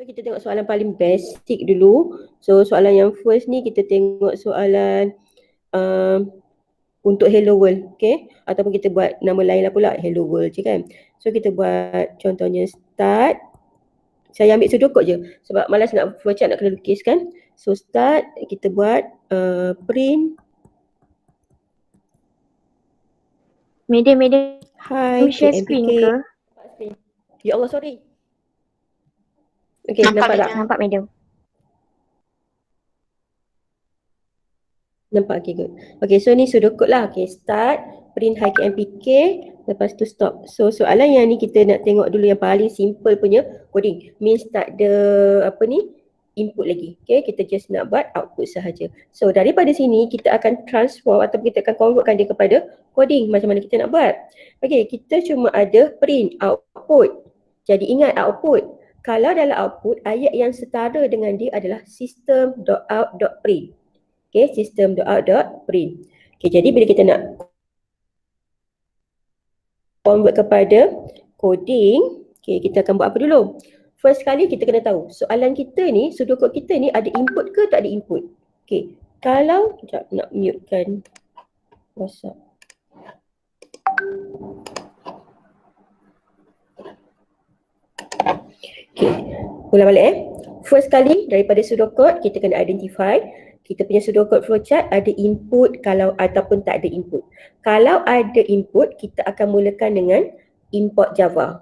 kita tengok soalan paling basic dulu. So soalan yang first ni kita tengok soalan untuk hello world, okay? Ataupun kita buat nama lain lah pula, hello world je kan. So kita buat contohnya start. Saya ambil sudokod je sebab malas nak flowchart, nak kena lukis kan. So start, kita buat print. Medium Hi, share screen ke? Ya Allah, sorry. Okay, nampak tak? Nampak medium. Nampak, okay, good. Okay, so ni pseudocode lah. Okay, start, print HiKMPK, lepas tu stop. So soalan yang ni kita nak tengok dulu yang paling simple punya coding. Means tak ada apa ni, input lagi. Okay, kita just nak buat output sahaja. So daripada sini kita akan transform atau kita akan convertkan dia kepada coding. Macam mana kita nak buat? Okay, kita cuma ada print output. Jadi ingat output. Kalau dalam output, ayat yang setara dengan dia adalah system.out.print. Okay, system.out.print. Okay, jadi bila kita nak convert kepada coding, okay, kita akan buat apa dulu? First kali kita kena tahu, soalan kita ni, pseudocode kita ni ada input ke tak ada input? Okay, kalau, sekejap nak mutekan WhatsApp. Okay, ulang balik First kali daripada pseudocode kita kena identify kita punya pseudocode flowchart ada input kalau ataupun tak ada input. Kalau ada input, kita akan mulakan dengan import Java.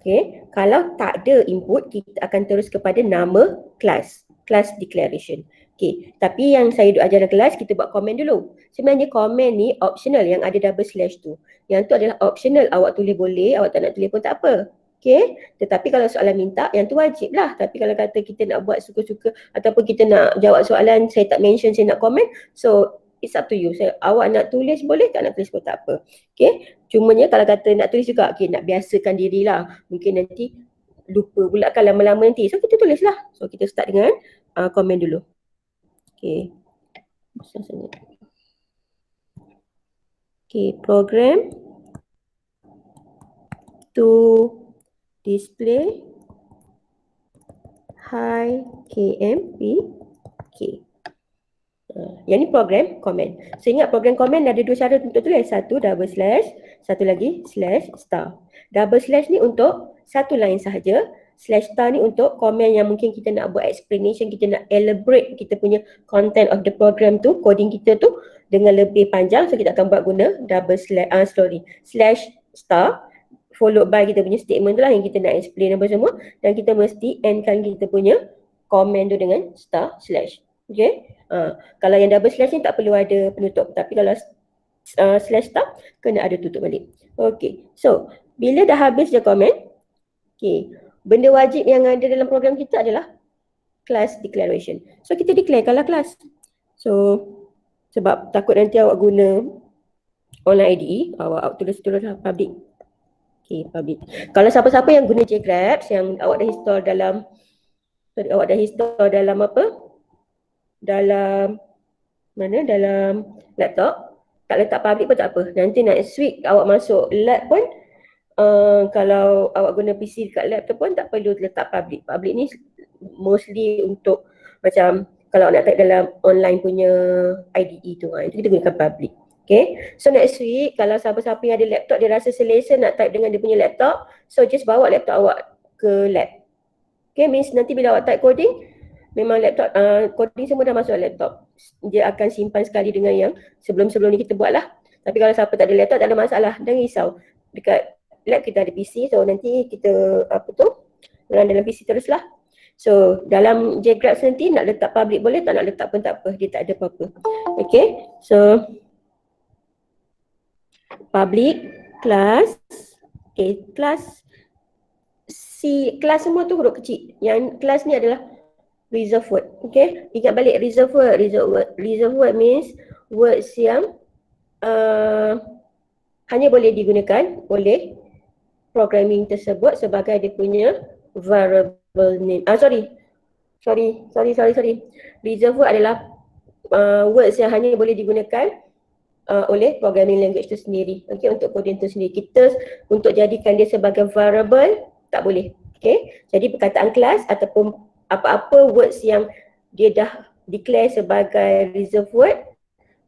Okay. Kalau tak ada input, kita akan terus kepada nama class declaration. Okay. Tapi yang saya duk ajar dalam kelas, kita buat komen dulu. Sebenarnya komen ni optional yang ada double slash tu. Yang tu adalah optional, awak tulis boleh, awak tak nak tulis pun tak apa. Okay, tetapi kalau soalan minta, yang tu wajib lah. Tapi kalau kata kita nak buat suka-suka ataupun kita nak jawab soalan, saya tak mention, saya nak komen, so it's up to you. Awak nak tulis boleh, tak nak tulis pun tak apa. Okay, cumanya kalau kata nak tulis juga, okay, nak biasakan diri lah. Mungkin nanti lupa pula kan lama-lama nanti. So kita tulis lah. So kita start dengan komen dulu. Okay. Okay, program to display HiKMPK. Yang ni program comment. So ingat program comment ada dua cara untuk tulis. Satu double slash, satu lagi slash star. Double slash ni untuk satu line sahaja. Slash star ni untuk komen yang mungkin kita nak buat explanation, kita nak elaborate kita punya content of the program tu, coding kita tu dengan lebih panjang. So kita akan buat guna double slash star. Followed by kita punya statement tu lah yang kita nak explain apa semua. Dan kita mesti endkan kita punya comment tu dengan star slash. Okay. Kalau yang double slash ni tak perlu ada penutup. Tapi kalau slash star, kena ada tutup balik. Okay. So, bila dah habis je comment, okay, benda wajib yang ada dalam program kita adalah class declaration. So, kita declare kalau class. So, sebab takut nanti awak guna online IDE, awak tulis lah public. Okay, public. Kalau siapa-siapa yang guna JGraphs yang awak dah install dalam apa? Dalam mana? Dalam laptop. Tak letak public pun tak apa. Nanti next week awak masuk lab pun kalau awak guna PC dekat lab tu pun tak perlu letak public. Public ni mostly untuk macam kalau nak type dalam online punya IDE tu, itu kita gunakan public. Okay, so next week kalau siapa-siapa yang ada laptop dia rasa selesa nak type dengan dia punya laptop, so just bawa laptop awak ke lab. Okay, means nanti bila awak type coding, memang laptop, coding semua dah masuk laptop. Dia akan simpan sekali dengan yang sebelum-sebelum ni kita buat lah. Tapi kalau siapa tak ada laptop tak ada masalah, jangan risau. Dekat lab kita ada PC, so nanti kita run dalam PC terus lah. So dalam JGraphs nanti nak letak public boleh, tak nak letak pun tak apa, dia tak ada apa-apa. Okay, so public class, okay, class semua tu huruf kecil. Yang class ni adalah reserve word. Okay, ingat balik reserve word. Reserve word means words yang hanya boleh digunakan oleh programming tersebut sebagai dia punya variable name. Sorry. Reserve word adalah words yang hanya boleh digunakan oleh programming language itu sendiri. Okay, untuk coding itu sendiri. Kita untuk jadikan dia sebagai variable tak boleh. Okay, jadi perkataan kelas ataupun apa-apa words yang dia dah declare sebagai reserve word,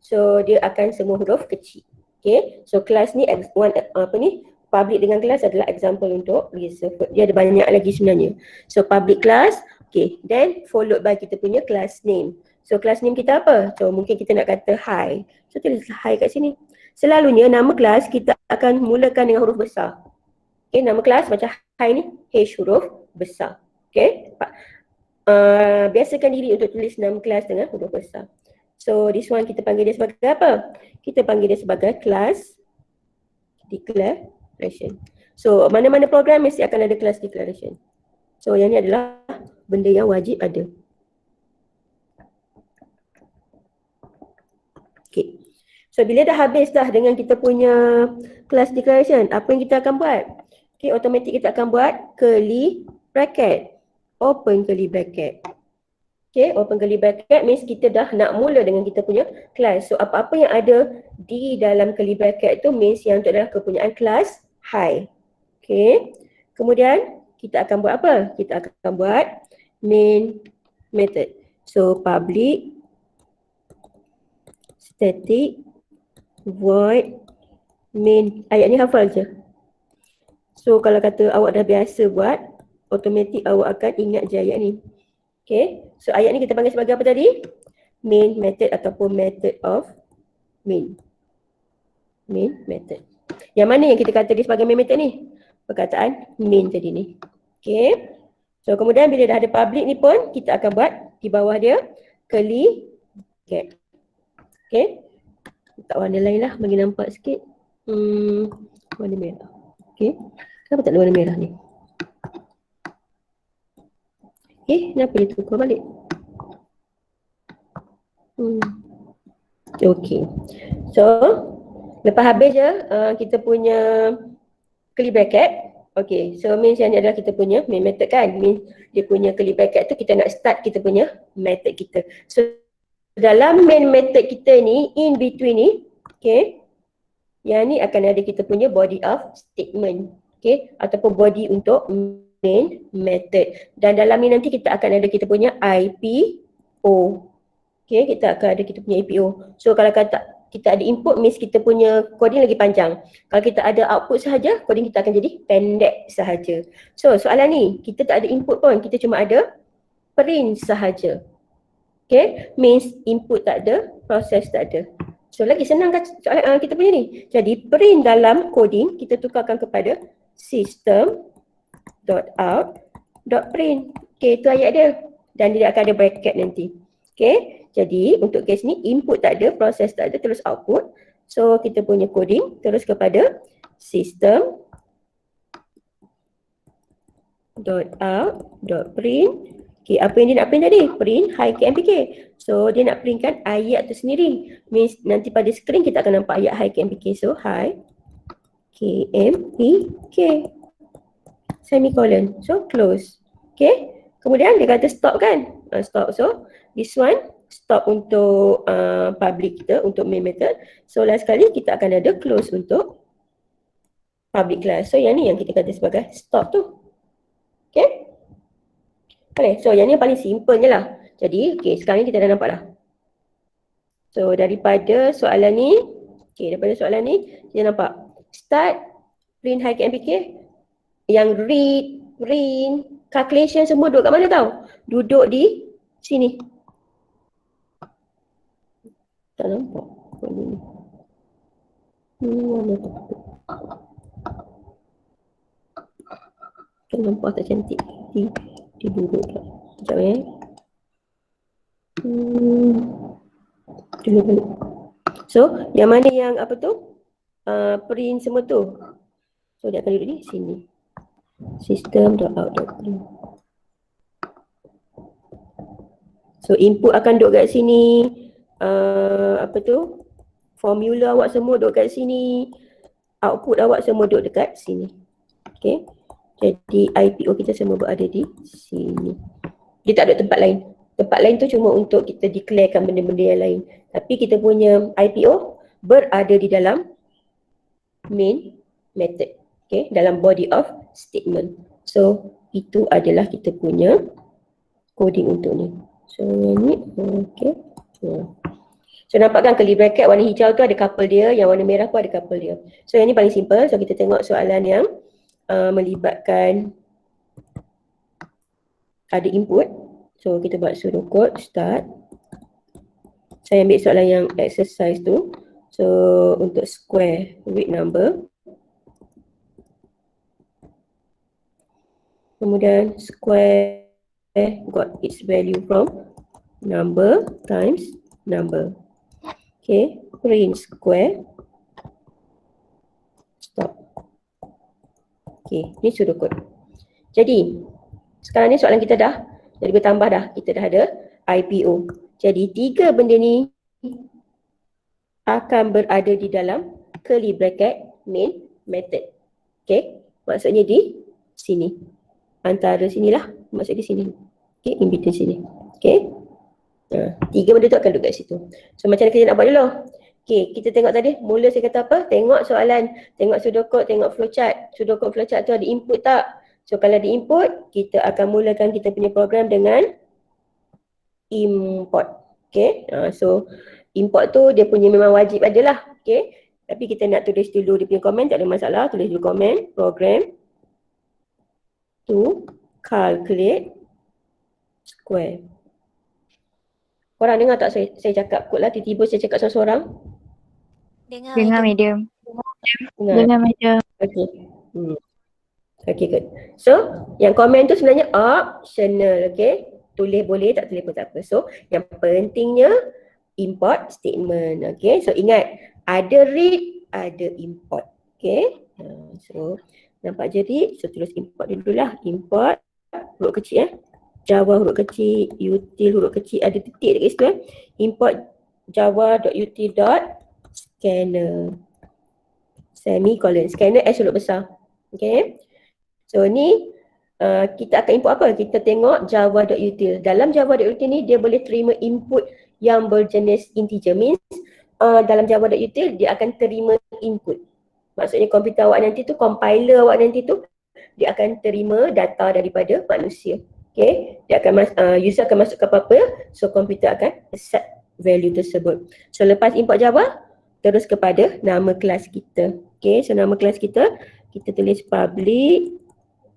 so dia akan semua huruf kecil. Okay, so kelas ni public dengan kelas adalah example untuk reserve word. Dia ada banyak lagi sebenarnya. So public class, okay, then followed by kita punya class name. So class name kita apa? So mungkin kita nak kata hi. So tulis hi kat sini. Selalunya nama kelas kita akan mulakan dengan huruf besar. Okay, nama kelas macam hi ni H huruf besar. Okay, biasakan diri untuk tulis nama kelas dengan huruf besar. So this one kita panggil dia sebagai apa? Kita panggil dia sebagai class declaration. So mana-mana program mesti akan ada class declaration. So yang ni adalah benda yang wajib ada. Okay. So bila dah habis dah dengan kita punya class declaration, apa yang kita akan buat? Okay, automatic kita akan buat curly bracket. Open curly bracket. Okay, open curly bracket means kita dah nak mula dengan kita punya class. So apa-apa yang ada di dalam curly bracket tu means yang itu adalah kepunyaan kelas hi. Okay, kemudian kita akan buat apa? Kita akan buat main method. So public static void main. Ayat ni hafal je. So kalau kata awak dah biasa buat, automatik awak akan ingat je ayat ni. Okay, so ayat ni kita panggil sebagai apa tadi? Main method ataupun method of main. Main method. Yang mana yang kita kata dia sebagai main method ni? Perkataan main tadi ni. Okay, so kemudian bila dah ada public ni pun, kita akan buat di bawah dia curly bracket. Okay, tak warna lain lah bagi nampak sikit. Warna merah. Okay, kenapa tak ada warna merah ni? Kenapa dia tukar balik? Okay, so lepas habis je kita punya curly bracket. Okay, so means yang ni adalah kita punya main method kan. Means dia punya curly bracket tu kita nak start kita punya method kita. So dalam main method kita ni, in between ni, okay, yang ni akan ada kita punya body of statement, okay, ataupun body untuk main method. Dan dalam ni nanti kita akan ada kita punya IPO. Okay, kita akan ada kita punya IPO. So kalau kata kita ada input means kita punya coding lagi panjang. Kalau kita ada output sahaja, coding kita akan jadi pendek sahaja. So soalan ni, kita tak ada input pun, kita cuma ada print sahaja. Okay, means input tak ada, proses tak ada. So lagi senang kan soalan kita punya ni. Jadi print dalam coding kita tukarkan kepada system.out.print. Okay, itu ayat dia. Dan dia akan ada bracket nanti. Okay, jadi untuk case ni input tak ada, proses tak ada, terus output. So kita punya coding terus kepada system.out.print. Okay, apa yang dia nak print tadi? Print hi KMPK. So dia nak printkan ayat tu sendiri. Means nanti pada screen kita akan nampak ayat hi KMPK. So hi KMPK. Semicolon. So close. Okay. Kemudian dia kata stop kan? Stop. So this one stop untuk public kita, untuk main method. So last kali kita akan ada close untuk public class. So yang ni yang kita kata sebagai stop tu. Okay. Okay, so yang ni paling simple je lah. Jadi, okay, sekarang ni kita dah nampak dah. So, daripada soalan ni, okay, kita nampak start, print hi KMPK, yang read, print, calculation semua duduk kat mana tau? Duduk di sini. Tak nampak. Mana tu? Tak nampak, tak cantik. Dia duduk tak? Sekejap Dulu. So, yang mana yang apa tu? Print semua tu. So, dia akan duduk di sini. System.out.print. So, input akan duduk kat sini. Apa tu? Formula awak semua duduk kat sini. Output awak semua duduk dekat sini. Okay. Jadi IPO kita semua berada di sini. Dia tak ada tempat lain. Tempat lain tu cuma untuk kita declarekan benda-benda yang lain. Tapi kita punya IPO berada di dalam main method. Okay, dalam body of statement. So itu adalah kita punya coding untuk ni. So yang ni, okay. So nampak kan curly bracket warna hijau tu ada couple dia, yang warna merah pun ada couple dia. So yang ni paling simple. So kita tengok soalan yang melibatkan ada input. So kita buat sudo code start. Saya ambil soalan yang exercise tu. So untuk square with number. Kemudian square got its value from number times number. Okay, print square. Stop. Okay, ni sudo code. Jadi, sekarang ni soalan kita dah jadi bertambah dah. Kita dah ada IPO. Jadi, 3 benda ni akan berada di dalam curly bracket main method. Okay, maksudnya di sini. Antara sinilah, maksud di sini. Okay, in between sini. Okay. 3 benda tu akan duduk kat situ. So macam mana kita nak buat dulu? Okay, kita tengok tadi, mula saya kata apa? Tengok soalan, tengok pseudocode, tengok flowchart. Pseudocode flowchart tu ada input tak? So kalau ada input, kita akan mulakan kita punya program dengan import. Okay, so import tu dia punya memang wajib adalah. Okay, tapi kita nak tulis dulu dia punya komen, tak ada masalah. Tulis dulu komen, program to calculate square. Korang dengar tak saya cakap kod lah, tiba-tiba saya cakap seorang-seorang? Dengar medium. Dengar? Dengar medium. Okay. Okay, good. So, yang komen tu sebenarnya optional, okay? Tulis boleh, tak tulis pun tak apa. So, yang pentingnya import statement, okay? So, ingat, ada read, ada import, okay? So, nampak je read, so tulis import dulu lah. Import, huruf kecil Java huruf kecil, util huruf kecil, ada titik dekat situ Import java.util.scanner. Semicolon. Scanner S huruf besar. Okay. So ni kita akan import apa? Kita tengok java.util. Dalam java.util ni dia boleh terima input yang berjenis integer. Means dalam java.util dia akan terima input. Maksudnya komputer awak nanti tu, compiler awak nanti tu, dia akan terima data daripada manusia. Okay, dia akan user akan masukkan apa-apa, so komputer akan accept value tersebut. So lepas import Java, terus kepada nama kelas kita. Okay, so nama kelas kita tulis public.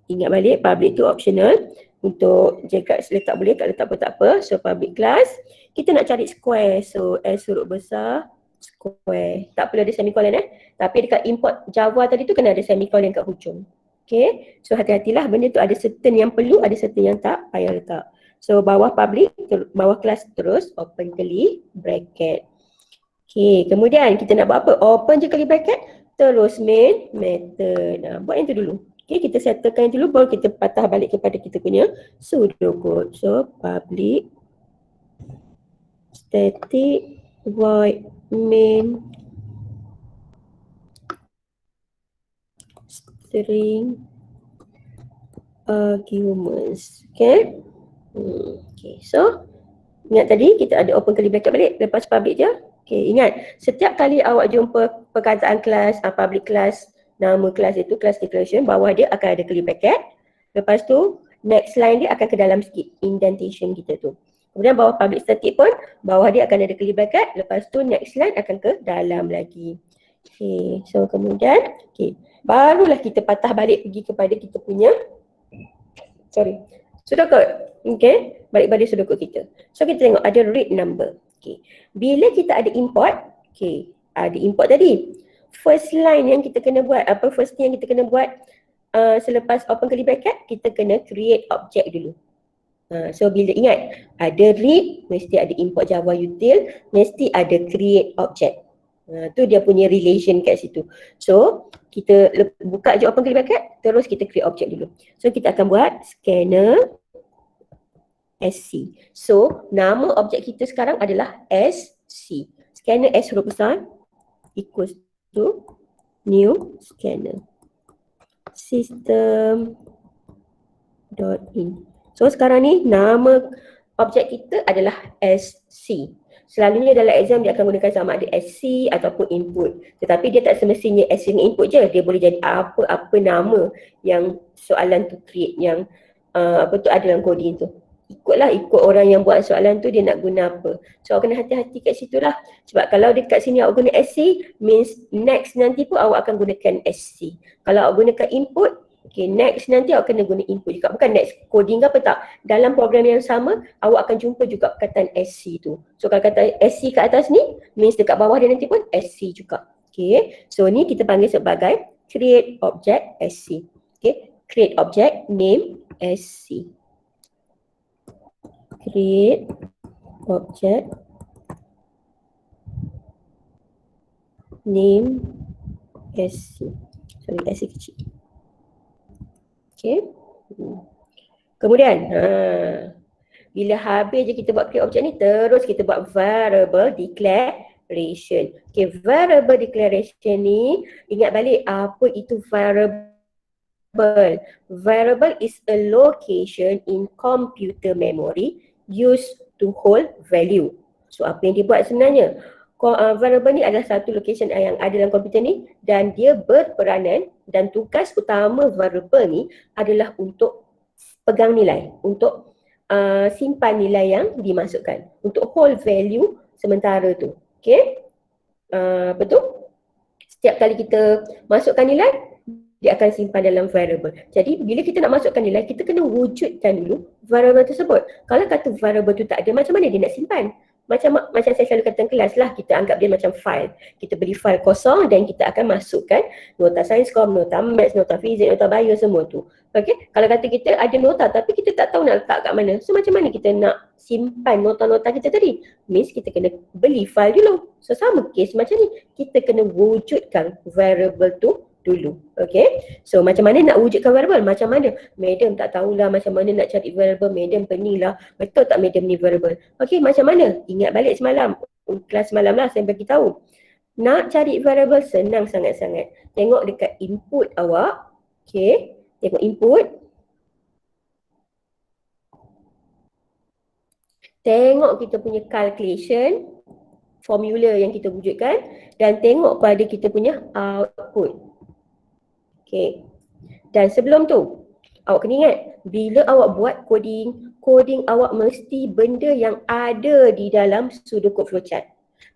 Ingat balik, public tu optional. Untuk jika letak boleh, tak letak pun tak apa. So public class, kita nak cari square. So S huruf besar, square. Tak perlu ada semicolon tapi dekat import Java tadi tu kena ada semicolon kat hujung. Okay, so hati-hatilah benda tu ada certain yang perlu, ada certain yang tak payah letak. So bawah public, bawah kelas terus open curly bracket. Okay, kemudian kita nak buat apa? Open je curly bracket, terus main method. Buat yang tu dulu. Okay, kita settlekan yang dulu, baru kita patah balik kepada kita punya pseudocode. So public static void main string arguments. Okay. Okay, so ingat tadi kita ada open curly bracket balik lepas public je. Okay, ingat setiap kali awak jumpa perkataan kelas, public class, nama kelas itu, class declaration, bawah dia akan ada curly bracket. Lepas tu next line dia akan ke dalam sikit, indentation kita tu. Kemudian bawah public static pun, bawah dia akan ada curly bracket. Lepas tu next line akan ke dalam lagi. Okay, so kemudian, okay, barulah kita patah balik pergi kepada kita punya pseudocode. Okay, balik pada pseudocode kita. So kita tengok ada read number. Okay, bila kita ada import, okay, ada import tadi. First line yang kita kena buat, first thing yang kita kena buat selepas open curly bracket, kita kena create object dulu. So bila ingat, ada read, mesti ada import Java util, mesti ada create object. Tu dia punya relation kat situ. So kita buka je open curly bracket, terus kita create object dulu. So kita akan buat scanner SC. So nama objek kita sekarang adalah SC. Scanner S huruf besar equals to new scanner system dot in. So sekarang ni nama objek kita adalah SC. Selalunya dalam exam dia akan gunakan sama ada SC ataupun input. Tetapi dia tak semestinya SC dengan input je. Dia boleh jadi apa-apa nama yang soalan tu create, yang ada dalam coding tu. Ikut orang yang buat soalan tu dia nak guna apa. So awak kena hati-hati kat situ lah. Sebab kalau dekat sini awak guna SC, means next nanti pun awak akan gunakan SC. Kalau awak gunakan input, next nanti awak kena guna input juga. Bukan next coding ke apa tak. Dalam program yang sama, awak akan jumpa juga perkataan SC tu. So kalau kata SC kat atas ni, means dekat bawah dia nanti pun SC juga. So ni kita panggil sebagai create object SC. Create object name SC. Create object name SC. Sorry, SC kecil. Kemudian bila habis je kita buat create object ni, terus kita buat variable declaration. Variable declaration ni, ingat balik apa itu variable. Variable is a location in computer memory used to hold value. So apa yang dia buat sebenarnya? Variable ni adalah satu location yang ada dalam komputer ni, dan dia berperanan, dan tugas utama variable ni adalah untuk pegang nilai, untuk simpan nilai yang dimasukkan, untuk hold value sementara tu. Betul? Setiap kali kita masukkan nilai, dia akan simpan dalam variable. Jadi bila kita nak masukkan nilai, kita kena wujudkan dulu variable tersebut. Kalau kata variable tu tak ada, macam mana dia nak simpan? Macam saya selalu kata kelas lah, kita anggap dia macam file. Kita beli file kosong dan kita akan masukkan nota Sainscom, nota Maths, nota Fizik, nota Bio, semua tu. Kalau kata kita ada nota tapi kita tak tahu nak letak kat mana, so macam mana kita nak simpan nota-nota kita tadi? Means kita kena beli file dulu. So sama case macam ni, kita kena wujudkan variable tu dulu. So macam mana nak wujudkan variable? Macam mana? Madam tak tahulah macam mana nak cari variable. Madam pening lah. Betul tak madam ni variable? Macam mana? Ingat balik semalam. Kelas semalam lah saya bagi tahu. Nak cari variable senang sangat-sangat. Tengok dekat input awak. Tengok input. Tengok kita punya calculation, formula yang kita wujudkan, dan tengok pada kita punya output. Dan sebelum tu, awak kena ingat, bila awak buat coding awak mesti benda yang ada di dalam pseudocode flowchart.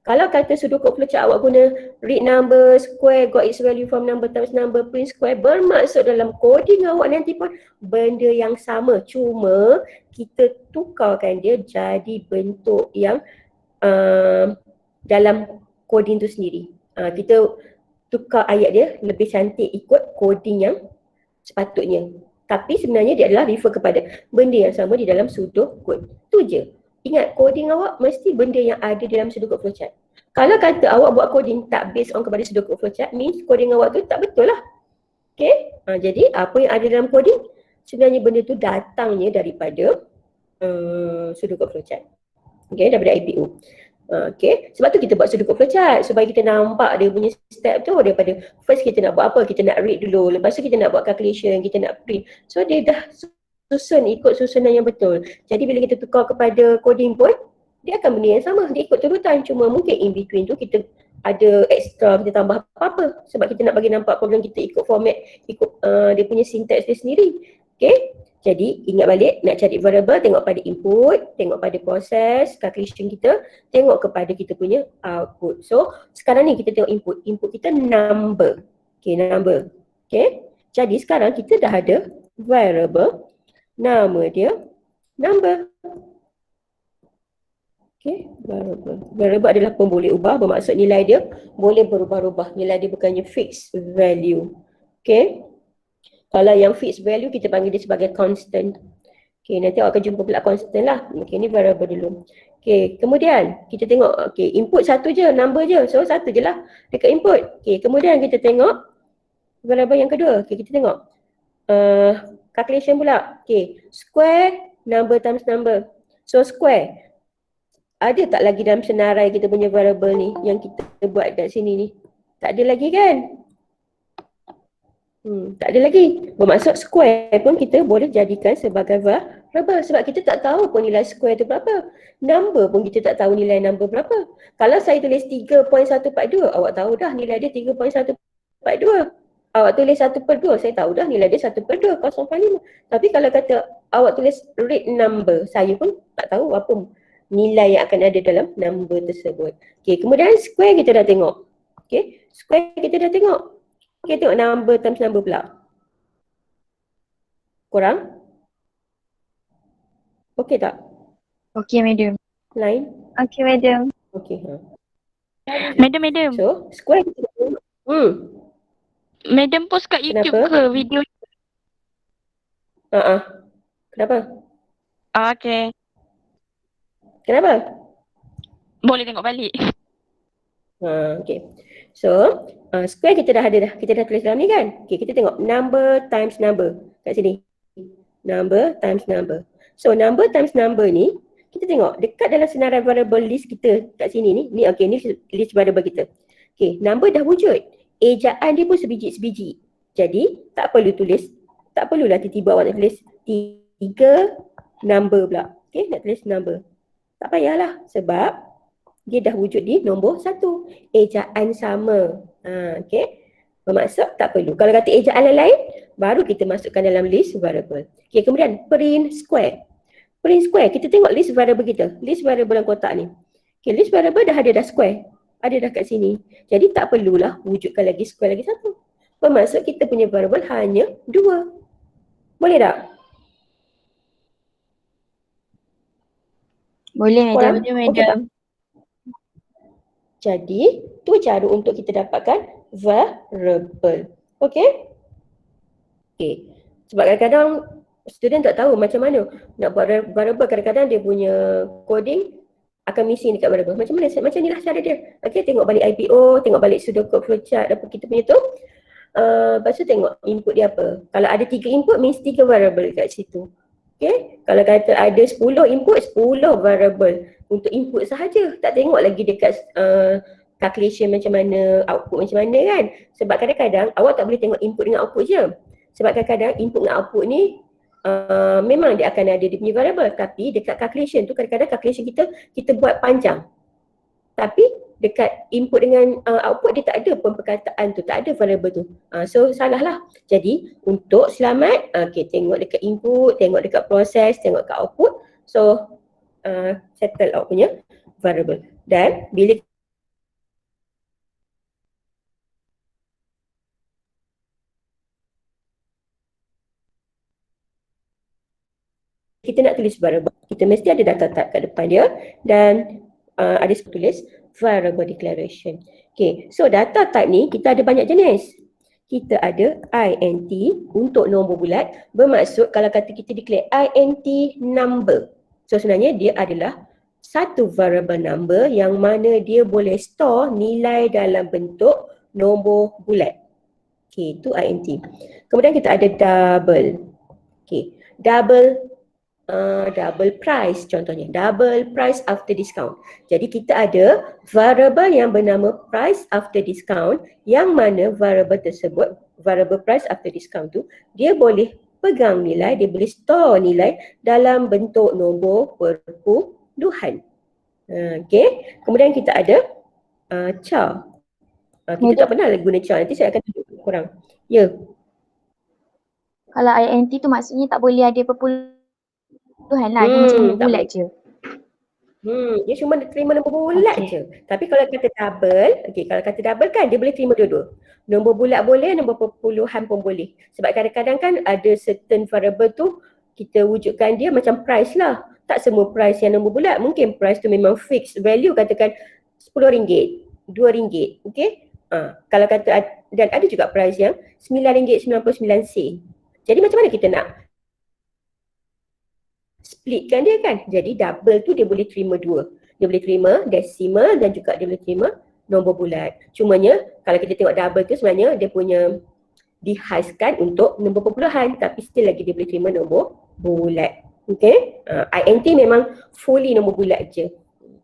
Kalau kata pseudocode flowchart awak guna read number, square, got its value from number times number, print square, bermaksud dalam coding awak nanti pun benda yang sama. Cuma kita tukarkan dia jadi bentuk yang dalam coding tu sendiri. Kita tukar ayat dia lebih cantik ikut coding yang sepatutnya. Tapi sebenarnya dia adalah refer kepada benda yang sama di dalam pseudocode. Tu je. Ingat, coding awak mesti benda yang ada di dalam pseudocode flowchart. Kalau kata awak buat coding tak based on kepada pseudocode flowchart, means coding awak tu tak betul lah. Jadi apa yang ada dalam coding, sebenarnya benda tu datangnya daripada pseudocode flowchart. Daripada IPO. Sebab tu kita buat pseudocode flowchart, supaya kita nampak dia punya step tu. Daripada first kita nak buat apa, kita nak read dulu, lepas tu kita nak buat calculation, kita nak print. So dia dah susun, ikut susunan yang betul. Jadi bila kita tukar kepada coding pun, dia akan benda yang sama, dia ikut turutan. Cuma mungkin in between tu kita ada extra, kita tambah apa-apa, sebab kita nak bagi nampak program kita ikut format, ikut dia punya syntax dia sendiri. Jadi ingat balik, nak cari variable, tengok pada input, tengok pada proses calculation kita, tengok kepada kita punya output. So sekarang ni kita tengok input kita number. Number. Jadi sekarang kita dah ada variable, nama dia number. Variable adalah pemboleh ubah, bermaksud nilai dia boleh berubah-ubah. Nilai dia bukannya fixed value. Kalau yang fixed value kita panggil dia sebagai constant. Nanti awak akan jumpa pula constant lah. Ni variable dulu. Kemudian kita tengok, input satu je, number je. So satu je lah dekat input. Kemudian kita tengok variable yang kedua. Kita tengok calculation pula. Square, number times number. So square, ada tak lagi dalam senarai kita punya variable ni yang kita buat kat sini ni? Tak ada lagi kan? Tak ada lagi. Bermaksud square pun kita boleh jadikan sebagai variable sebab kita tak tahu pun nilai square tu berapa. Number pun kita tak tahu nilai number berapa. Kalau saya tulis 3.142, awak tahu dah nilai dia 3.142. Awak tulis 1/2, saya tahu dah nilai dia 1/2, 0.5. Tapi kalau kata awak tulis real number, saya pun tak tahu apa nilai yang akan ada dalam number tersebut. Okey, kemudian square kita dah tengok. Okey, square kita dah tengok. Okey, tengok number times number pula. Korang? Okey tak? Okay, madam. Line? Okay, madam. Okey. Madam. So, square kita dah tengok. Madam post kat YouTube Kenapa? ke video? Kenapa? Okay. Kenapa? Boleh tengok balik. Okey. So, square kita dah ada dah. Kita dah tulis dalam ni kan? Okey, kita tengok number times number kat sini. Number times number. So, number times number ni, kita tengok dekat dalam senarai variable list kita kat sini ni. Ni okey, ni list variable kita. Okey, number dah wujud. Ejaan dia pun sebiji-sebiji. Jadi, tak perlulah tiba-tiba awak nak tulis 3 number pula. Okey, nak tulis number. Tak payahlah sebab dia dah wujud di nombor 1. Ejaan sama. Okey. Bermaksud tak perlu. Kalau kata ejaan lain, baru kita masukkan dalam list variable. Okey, kemudian print square. Print square, kita tengok list variable kita. List variable dalam kotak ni. Okey, list variable dah ada dah square. Ada dah kat sini. Jadi tak perlulah wujudkan lagi square lagi satu. Bermaksud kita punya variable hanya 2. Boleh tak? Boleh, madam. Korang? Okey tak? Jadi, tu cara untuk kita dapatkan variable. Okey? Okey. Sebab kadang-kadang student tak tahu macam mana nak buat variable. Kadang-kadang dia punya coding akan missing dekat variable. Macam mana? Macam inilah cara dia. Okey, tengok balik IPO, tengok balik pseudocode flowchart apa kita punya tu. Lepas tu tengok input dia apa. Kalau ada 3 input, means 3 variable kat situ. Okay, kalau kata ada 10 input, 10 variable untuk input sahaja. Tak tengok lagi dekat calculation macam mana, output macam mana kan. Sebab kadang-kadang awak tak boleh tengok input dengan output je. Sebab kadang-kadang input dengan output ni memang dia akan ada dia punya variable. Tapi dekat calculation tu kadang-kadang calculation kita buat panjang. Tapi dekat input dengan output dia tak ada pun perkataan tu, tak ada variable tu. So salah lah. Jadi untuk selamat, okay, tengok dekat input, tengok dekat proses, tengok dekat output. So settle out punya variable. Dan bila kita nak tulis variable, kita mesti ada data type kat depan dia dan ada tulis variable declaration. Okay, so data type ni kita ada banyak jenis. Kita ada int untuk nombor bulat, bermaksud kalau kata kita declare int number. So sebenarnya dia adalah satu variable number yang mana dia boleh store nilai dalam bentuk nombor bulat. Okay, itu int. Kemudian kita ada double. Okay, double price contohnya, double price after discount. Jadi kita ada variable yang bernama price after discount yang mana variable tersebut, variable price after discount tu, dia boleh pegang nilai, dia boleh store nilai dalam bentuk nombor perpuluhan. Okay, kemudian kita ada char. Kita tak pernah lagi guna char, nanti saya akan tunjuk korang. Ya. Kalau int tu maksudnya tak boleh ada perpuluhan lah, dia macam nombor bulat je. Dia cuma terima nombor bulat je. Tapi kalau kata double, kalau kata double kan dia boleh terima dua-dua. Nombor bulat boleh, nombor perpuluhan pun boleh. Sebab kadang-kadang kan ada certain variable tu kita wujudkan dia macam price lah. Tak semua price yang nombor bulat. Mungkin price tu memang fixed value, katakan RM10, RM2, okey? Kalau kata, dan ada juga price yang RM9.99. Jadi macam mana kita nak splitkan dia kan? Jadi double tu dia boleh terima dua. Dia boleh terima decimal dan juga dia boleh terima nombor bulat. Cumanya kalau kita tengok double tu sebenarnya dia punya dihaskan untuk nombor perpuluhan, tapi still lagi dia boleh terima nombor bulat. Okay? INT memang fully nombor bulat je.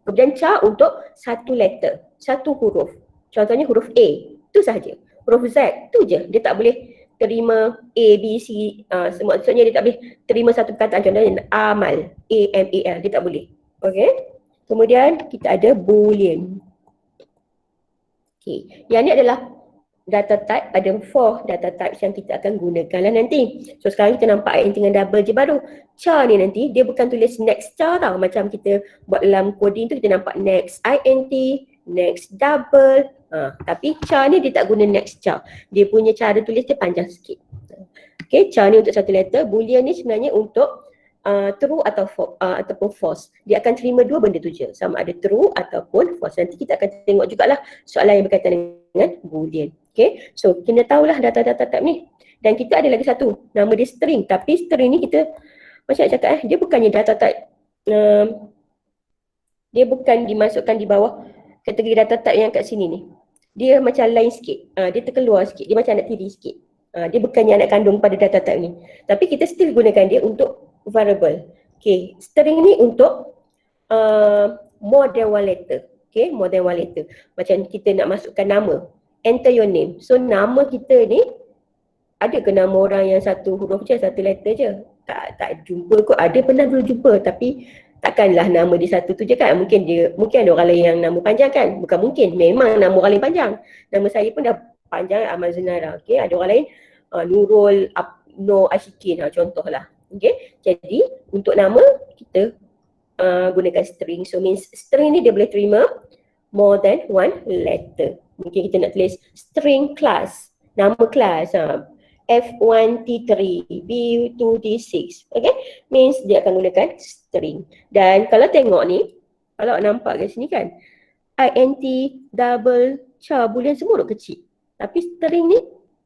Kemudian char untuk satu letter, satu huruf. Contohnya huruf A, tu sahaja. Huruf Z, tu je. Dia tak boleh terima A, B, C, maksudnya dia tak boleh terima satu perkataan, contohnya amal, A-M-A-L, dia tak boleh. Okay. Kemudian kita ada boolean. Okay. Yang ni adalah data type, ada 4 data types yang kita akan gunakan lah nanti. So sekarang kita nampak int dengan double je baru. Char ni nanti dia bukan tulis next char tau, macam kita buat dalam coding tu kita nampak next int, next double. Tapi char ni dia tak guna next char. Dia punya cara tulis dia panjang sikit. Okay, char ni untuk satu letter, boolean ni sebenarnya untuk true ataupun false. Dia akan terima dua benda tu je, sama ada true ataupun false. Nanti kita akan tengok jugalah soalan yang berkaitan dengan boolean. Okay, so kena tahulah data-data type ni. Dan kita ada lagi satu, nama dia string. Tapi string ni kita, macam nak cakap dia bukannya data type, dia bukan dimasukkan di bawah kategori data type yang kat sini ni. Dia macam lain sikit, dia terkeluar sikit, dia macam anak tiri sikit. Dia bukannya anak kandung pada data type ni. Tapi kita still gunakan dia untuk variable. Okay, string ni untuk more than one letter. Okay, more than one letter. Macam kita nak masukkan nama, enter your name. So nama kita ni, ada ke nama orang yang satu huruf je, satu letter je? Tak jumpa kot. Ada pernah dulu jumpa, tapi takkanlah nama dia satu tu je kan. Mungkin ada orang lain yang nama panjang kan. Bukan mungkin, memang nama orang lain panjang. Nama saya pun dah panjang, Amal Zunara. Okay, ada orang lain Nurul Nur Ashikin contohlah. Okay, jadi untuk nama kita gunakan string. So means string ni dia boleh terima more than one letter. Mungkin kita nak tulis string class, nama kelas, F1T3, B2T6. Okay, means dia akan gunakan string. Dan kalau tengok ni, kalau nampak kat sini kan, int, double, char, boolean semua huruf kecil. Tapi string ni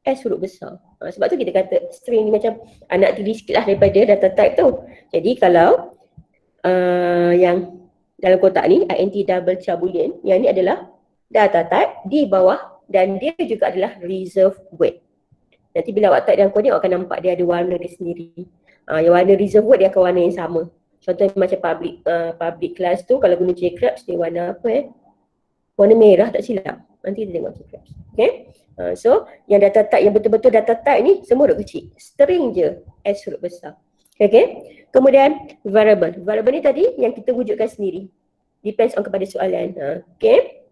S huruf besar. Sebab tu kita kata string ni macam anak tiri sikit lah daripada data type tu. Jadi kalau yang dalam kotak ni, int, double, char, boolean, yang ni adalah data type di bawah dan dia juga adalah reserved word. Nanti bila awak type dalam coding, awak akan nampak dia ada warna dia sendiri. Yang warna reserved word dia akan warna yang sama. Contohnya macam public class tu, kalau guna JCrabs dia warna apa warna merah tak silap. Nanti kita tengok JCrabs. Okay. So yang data type yang betul-betul data type ni semua huruf kecil. String je S huruf besar. Okay. Kemudian variable. Variable ni tadi yang kita wujudkan sendiri. Depends on kepada soalan. Okay.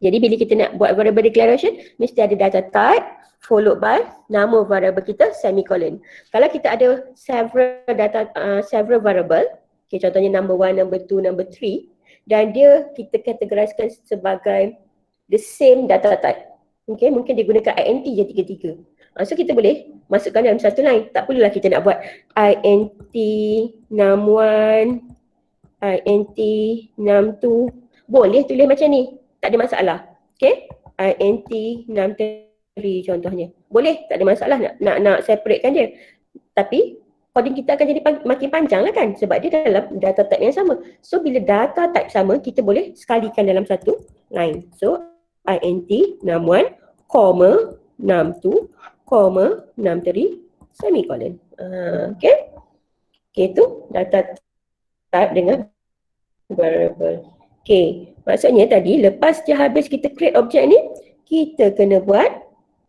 Jadi bila kita nak buat variable declaration, mesti ada data type followed by nama variable kita semicolon. Kalau kita ada several variable, okay, contohnya number 1, number 2, number 3, dan dia kita kategoriskan sebagai the same data type. Okay, mungkin dia gunakan int je tiga-tiga. So kita boleh masukkan dalam satu line. Tak perlulah kita nak buat int num1, int num2. Boleh tulis macam ni, tak ada masalah. Okay, int num3 contohnya. Boleh, tak ada masalah nak separatekan dia. Tapi coding kita akan jadi makin panjang lah kan, sebab dia dalam data type yang sama. So bila data type sama, kita boleh sekalikan dalam satu line. So int num1, num2, num3, semicolon. Okay. Okay, tu data type dengan variable. Okay, maksudnya tadi lepas je habis kita create objek ni, kita kena buat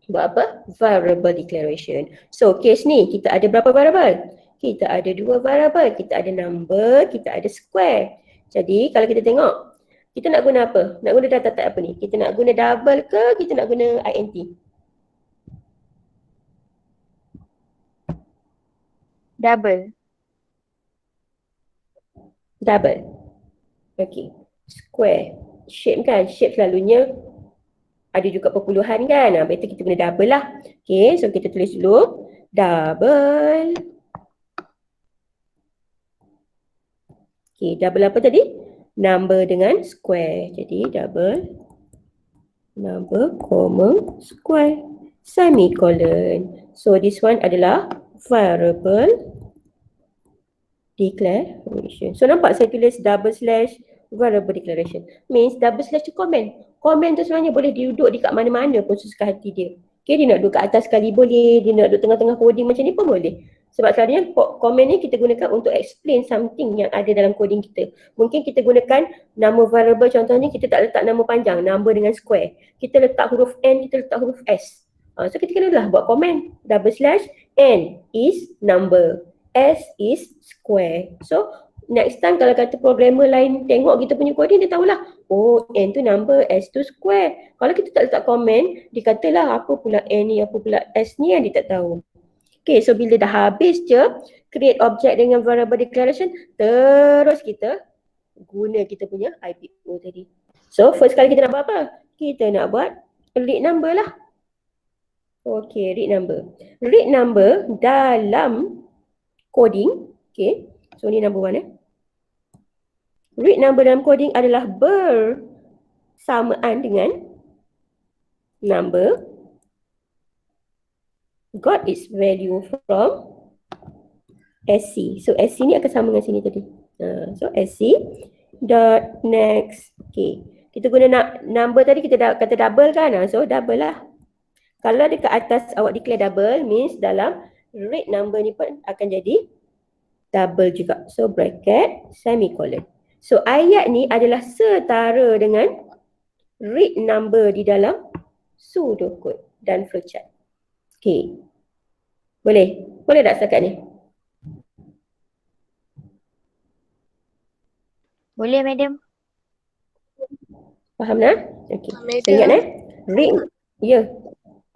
apa? Variable declaration. So case ni kita ada berapa variable? Kita ada 2 variable. Kita ada number, kita ada square. Jadi kalau kita tengok, kita nak guna apa? Nak guna data type apa ni? Kita nak guna double ke kita nak guna int? Double. Double. Okay. Square. Shape kan? Shape selalunya ada juga perpuluhan kan? Better kita guna double lah. Okay, so kita tulis dulu. Double. Okay, double apa tadi? Number dengan square. Jadi double number, square, semicolon. So this one adalah variable declaration. So nampak saya tulis double slash variable declaration. Means double slash tu comment. Comment tu sebenarnya boleh duduk di kat mana-mana pun sesuka hati dia. Okay, dia nak duduk kat atas sekali boleh, dia nak duduk tengah-tengah coding macam ni pun boleh. Sebab selalunya comment ni kita gunakan untuk explain something yang ada dalam coding kita. Mungkin kita gunakan nama variable, contohnya kita tak letak nama panjang, number dengan square. Kita letak huruf N, kita letak huruf S. So kita kena lah buat komen. Double slash n is number, s is square. So next time kalau kata programmer lain tengok kita punya coding, dia tahulah, oh n tu number, s tu square. Kalau kita tak letak komen, dia katalah apa pula n ni, apa pula s ni, yang dia tak tahu. Okay, so bila dah habis je create object dengan variable declaration, terus kita guna kita punya IPO tadi. So first kali kita nak buat apa? Kita nak buat read number lah. Okay, read number. Read number dalam coding. Okay, so ni number 1 Read number dalam coding adalah bersamaan dengan number got its value from SC. So SC ni akan sama dengan sini tadi. So SC dot next. Okay, kita guna number tadi, kita kata double kan. So double lah. Kalau dekat atas awak declare double, means dalam read number ni pun akan jadi double juga. So bracket semicolon. So ayat ni adalah setara dengan read number di dalam pseudocode dan flowchart. Okay. Boleh? Boleh tak setakat ni? Boleh, madam. Faham tak? Okay. Madam. Ingat read. Ya.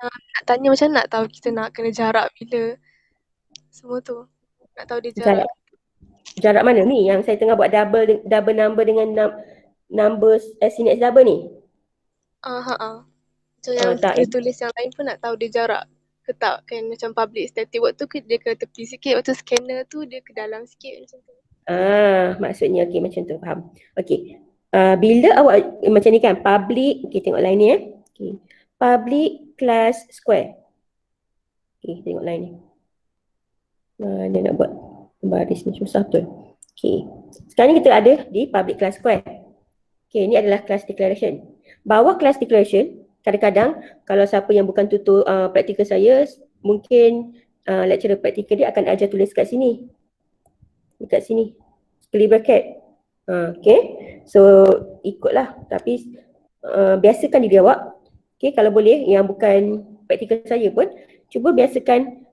Nak tanya macam nak tahu kita nak kena jarak bila semua tu. Nak tahu dia jarak. Jarak mana ni? Yang saya tengah buat double number dengan number SC double ni? So yang tak, kita tulis yang lain pun nak tahu dia jarak ke tak, kan macam public static waktu tu dia ke tepi sikit, waktu scanner tu dia ke dalam sikit macam tu. Maksudnya okey macam tu, faham. Okey. Bila awak macam ni kan, public, okey tengok line ni Okey. Public class square. Okey, tengok line ni. Dia nak buat baris ni susah betul. Okey. Sekarang ni kita ada di public class square. Okey, ni adalah class declaration. Bawah class declaration, kadang-kadang kalau siapa yang bukan tutor praktikal saya, mungkin lecturer praktikal dia akan ajar tulis kat sini. Dekat sini. Curly bracket. Okay. So ikutlah. Tapi biasakan diri awak. Okay, kalau boleh yang bukan praktikal saya pun, cuba biasakan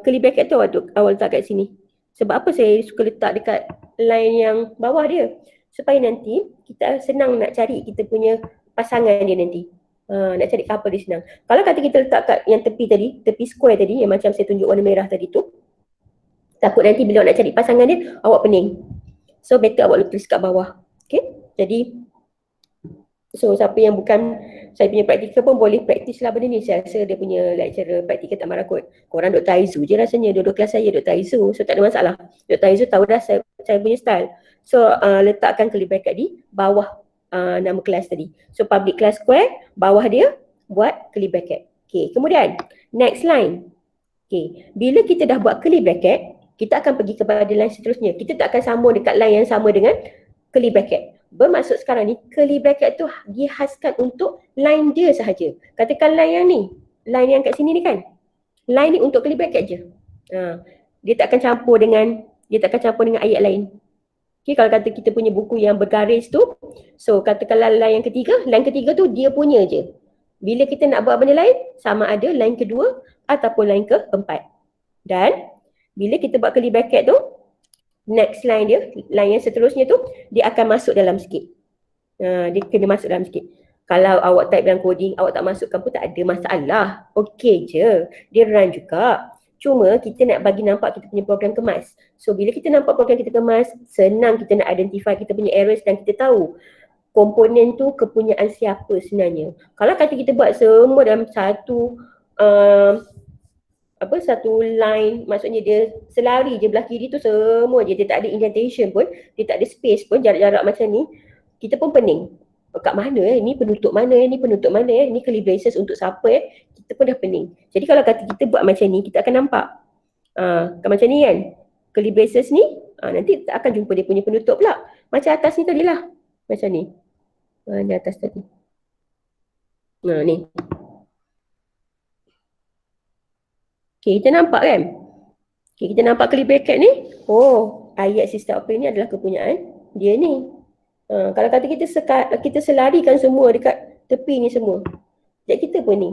curly bracket tu awal letak kat sini. Sebab apa saya suka letak dekat line yang bawah dia? Supaya nanti kita senang nak cari kita punya pasangan dia nanti. Nak cari couple dia senang. Kalau kata kita letak kat yang tepi tadi, tepi square tadi, yang macam saya tunjuk warna merah tadi tu, takut nanti bila awak nak cari pasangan dia, awak pening. So better awak tulis kat bawah. Okay, jadi so siapa yang bukan saya punya praktikal pun boleh praktis lah benda ni. Saya rasa dia punya lecturer praktikal tak marah kot. Korang Dr. Aizu je rasanya, duduk kelas saya Dr. Aizu. So tak ada masalah. Dr. Aizu tahu dah saya punya style. So letakkan curly bracket di bawah nama kelas tadi. So public class square, bawah dia buat curly bracket. Okay, kemudian next line. Okay, bila kita dah buat curly bracket, kita akan pergi kepada line seterusnya. Kita tak akan sambung dekat line yang sama dengan curly bracket. Bermaksud sekarang ni, curly bracket tu dihaskan untuk line dia sahaja. Katakan line yang ni, line yang kat sini ni kan. Line ni untuk curly bracket je. Dia tak akan campur dengan ayat lain. Okay, kalau kata kita punya buku yang bergaris tu, so katakanlah line yang ketiga tu dia punya je. Bila kita nak buat benda lain, sama ada line kedua ataupun line keempat. Dan bila kita buat curly bracket tu, next line dia, line yang seterusnya tu, dia akan masuk dalam sikit. Dia kena masuk dalam sikit. Kalau awak type dalam coding, awak tak masukkan pun tak ada masalah. Okey je, dia run juga. Cuma kita nak bagi nampak kita punya program kemas. So bila kita nampak program kita kemas, senang kita nak identify kita punya errors dan kita tahu komponen tu kepunyaan siapa sebenarnya. Kalau kata kita buat semua dalam satu satu line, maksudnya dia selari je belah kiri tu semua je, dia tak ada indentation pun, dia tak ada space pun, jarak-jarak macam ni, kita pun pening. Kat mana ni penutup mana ni penutup mana ni curly braces untuk siapa kita pun dah pening. Jadi kalau kata kita buat macam ni, kita akan nampak macam ni kan, curly braces ni nanti kita akan jumpa dia punya penutup pula. Macam atas ni tadi lah, macam ni. Di atas tadi. Ni. Okay, kita nampak kan? Okay, kita nampak curly bracket ni. Oh, ayat sistem apa ni adalah kepunyaan dia ni. Kalau kata kita selarikan semua dekat tepi ni semua, jadi kita pun ni.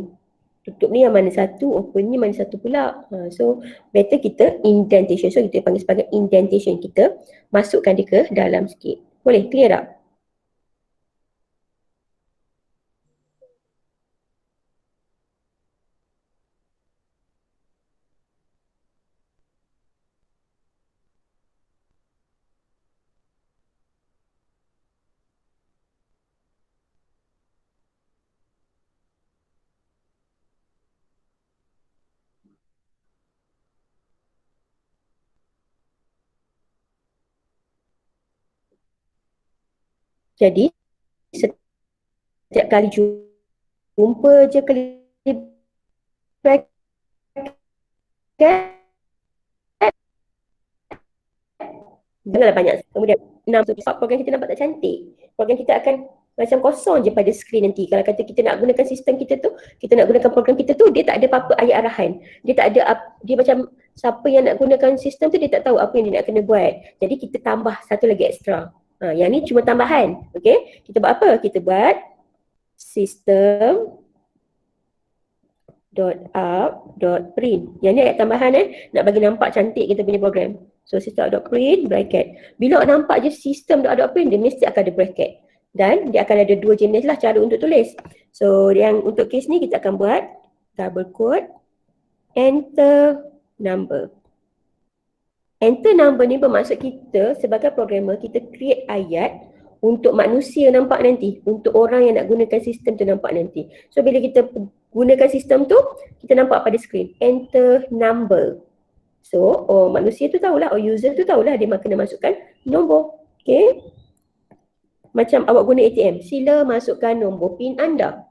Tutup ni yang mana satu, open ni mana satu pula. So better kita indentation. So kita panggil sebagai indentation. Kita masukkan dia ke dalam sikit. Boleh? Clear tak? Jadi setiap kali jumpa je kali bracket, janganlah banyak. Kemudian 6 tu program kita nampak tak cantik. Program kita akan macam kosong je pada skrin nanti. Kalau kata kita nak gunakan sistem kita tu, kita nak gunakan program kita tu, dia tak ada apa-apa ayat arahan. Dia tak ada, dia macam siapa yang nak gunakan sistem tu, dia tak tahu apa yang dia nak kena buat. Jadi kita tambah satu lagi ekstra. Yang ni cuma tambahan. Okay? Kita buat apa? Kita buat system .out.print. Yang ni ayat tambahan nak bagi nampak cantik kita punya program. So system.out.print bracket. Bila nampak je system.out.print, dia mesti akan ada bracket. Dan dia akan ada dua jenis lah cara untuk tulis. So yang untuk case ni kita akan buat double quote enter number. Enter number ni bermaksud kita sebagai programmer, kita create ayat untuk manusia nampak nanti, untuk orang yang nak gunakan sistem tu nampak nanti. So bila kita gunakan sistem tu, kita nampak pada skrin enter number. So manusia tu tahulah, user tu tahulah dia kena masukkan nombor. Okay. Macam awak guna ATM, sila masukkan nombor PIN anda.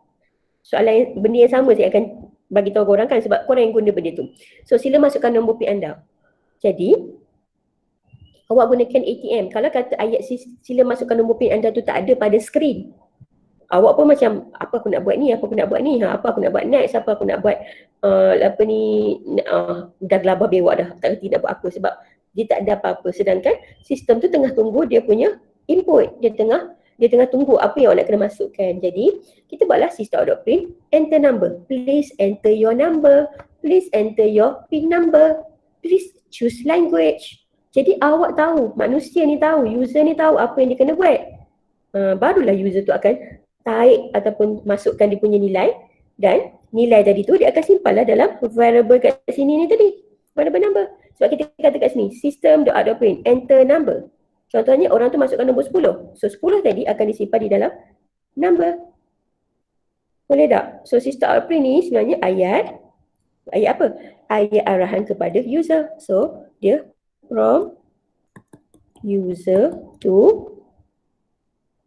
Soalan benda yang sama saya akan bagi tahu korang kan, sebab korang yang guna benda tu. So sila masukkan nombor PIN anda. Jadi awak gunakan ATM, kalau kata ayat sila masukkan nombor PIN anda tu tak ada pada skrin, awak pun macam apa aku nak buat ni, apa aku nak buat ni, apa aku nak buat next, apa aku nak buat apa ni, dah gelabah bewak dah, tak kerti nak buat apa sebab dia tak ada apa-apa. Sedangkan sistem tu tengah tunggu dia punya input, dia tengah tunggu apa yang awak nak kena masukkan. Jadi kita buatlah system.out.print enter number. Please enter your number, please enter your PIN number, please choose language. Jadi awak tahu, manusia ni tahu, user ni tahu apa yang dia kena buat. Barulah user tu akan tarik ataupun masukkan dia punya nilai, dan nilai tadi tu dia akan simpanlah dalam variable kat sini ni tadi, variable number. Sebab kita kata kat sini system.out.print enter number. Contohnya orang tu masukkan nombor 10. So 10 tadi akan disimpan di dalam number. Boleh tak? So system.out.print ni sebenarnya ayat apa? Ayat arahan kepada user. So dia from user to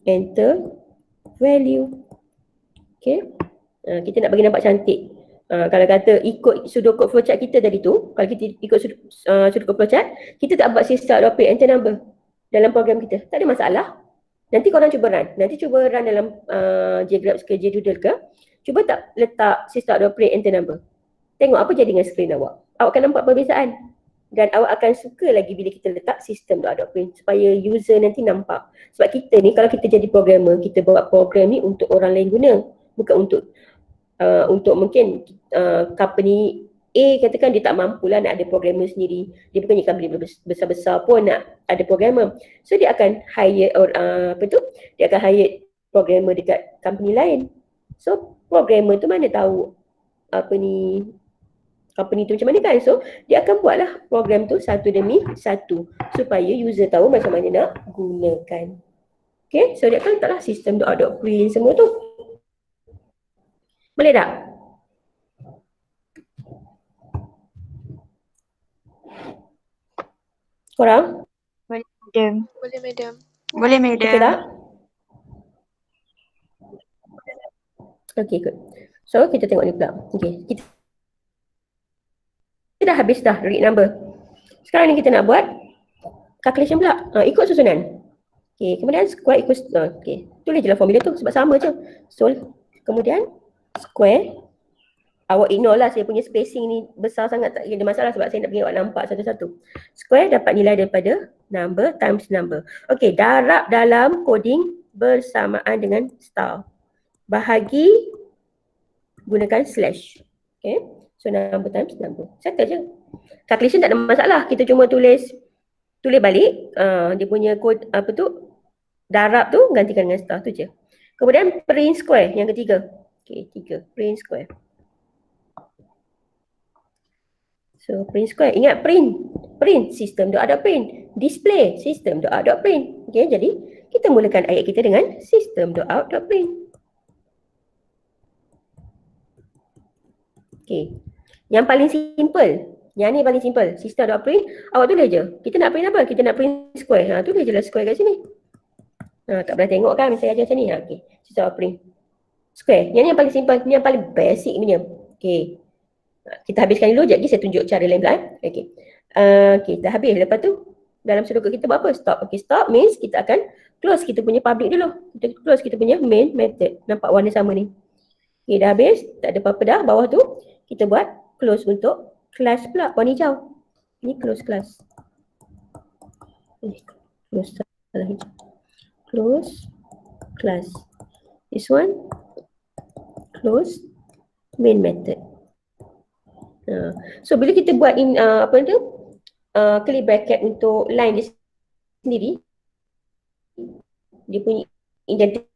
enter value. Okay. Kita nak bagi nampak cantik. Kalau kata ikut pseudocode flowchart kita tadi tu, kalau kita ikut pseudocode flowchart, kita tak buat system.out.print enter number dalam program kita. Tak ada masalah. Nanti korang cuba run. Nanti cuba run dalam JGraphs ke JDoodle ke. Cuba tak letak system.out.print enter number. Tengok apa jadi dengan skrin awak. Awak akan nampak perbezaan. Dan awak akan suka lagi bila kita letak system.out.print supaya user nanti nampak. Sebab kita ni kalau kita jadi programmer, kita buat program ni untuk orang lain guna. Bukan untuk mungkin company A katakan dia tak mampu lah nak ada programmer sendiri. Dia bukannya company besar-besar pun nak ada programmer. So dia akan hire dia akan hire programmer dekat company lain. So programmer tu mana tahu company tu macam mana kan. So dia akan buatlah program tu satu demi satu supaya user tahu macam mana nak gunakan. Okay, so dia akan letaklah system.out.print semua tu. Boleh tak? Korang? Boleh madam. Boleh madam. Boleh madam. Betul tak? Okay, good. So kita tengok ni pula. Okay, kita dah habis dah read number. Sekarang ni kita nak buat calculation pula. Ikut susunan. Okay, kemudian square equals, okay, tulis je lah formula tu sebab sama je. So kemudian square, awak ignore lah saya punya spacing ni besar sangat, tak ada masalah sebab saya nak bagi awak nampak satu-satu. Square dapat nilai daripada number times number. Okay, darab dalam coding bersamaan dengan star. Bahagi gunakan slash. Okay. So number times number. Settle je. Calculation tak ada masalah. Kita cuma tulis balik dia punya kod apa tu, darab tu gantikan dengan star tu je. Kemudian print square yang ketiga. Okay, 3 print square. So print square, ingat print system.out.print, display system.out.print. Okay, jadi kita mulakan ayat kita dengan system.out.print. Okay, yang paling simple, yang ni paling simple, system.out.print, awak tulis je. Kita nak print apa? Kita nak print square. Tulis je lah square kat sini. Tak pernah tengok kan saya ajar macam ni. Okay, system.out.print square. Yang ni yang paling simple, ni yang paling basic punya. Okay, kita habiskan dulu, sekejap lagi saya tunjuk cara lain pula. Okay, dah habis. Lepas tu dalam sudoku kita buat apa? Stop. Okay, stop means kita akan close kita punya public dulu. Kita close kita punya main method. Nampak warna sama ni. Okay, dah habis. Tak ada apa-apa dah. Bawah tu kita buat close untuk class pula, warna hijau. Ini close class. Close salah hijau. Close class. This one close main method. So bila kita buat curly bracket untuk line dia sendiri, dia punya indentation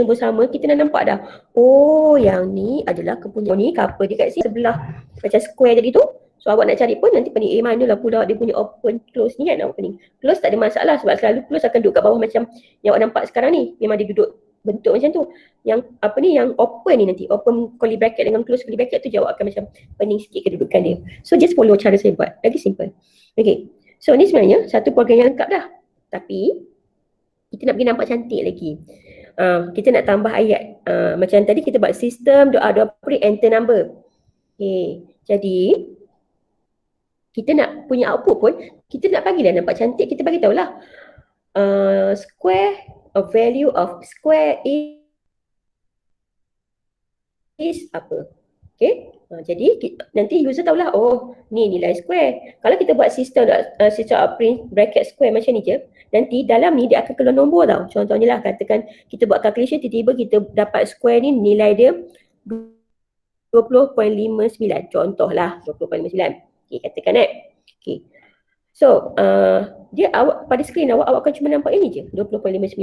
bersama, kita dah nampak dah. Oh, yang ni adalah kepunyaan ni, couple dia kat sini sebelah macam square tadi tu. So awak nak cari pun nanti pening manalah pula dia punya open close ni kan, awak pening. Close tak ada masalah sebab selalu close akan duduk kat bawah macam yang awak nampak sekarang ni. Memang dia duduk bentuk macam tu. Yang yang open ni nanti, open curly bracket dengan close curly bracket tu je awak akan macam pening sikit kedudukan dia. So just follow cara saya buat, lagi simple. Okay, so ni sebenarnya satu program yang lengkap dah. Tapi kita nak pergi nampak cantik lagi. Kita nak tambah ayat. Macam tadi kita buat system.out.print enter number. Okay, jadi kita nak punya output pun, kita nak bagilah nampak cantik, kita bagi tahulah square of value of square is apa. Okay, jadi nanti user tahulah, oh ni nilai square. Kalau kita buat system.out.print bracket square macam ni je, nanti dalam ni dia akan keluar nombor tau. Contohnya lah, katakan kita buat calculation, tiba-tiba kita dapat square ni nilai dia 20.59. Contohlah 20.59. Okay, katakan okay. So dia awak pada skrin awak akan cuma nampak ini je, 20.59.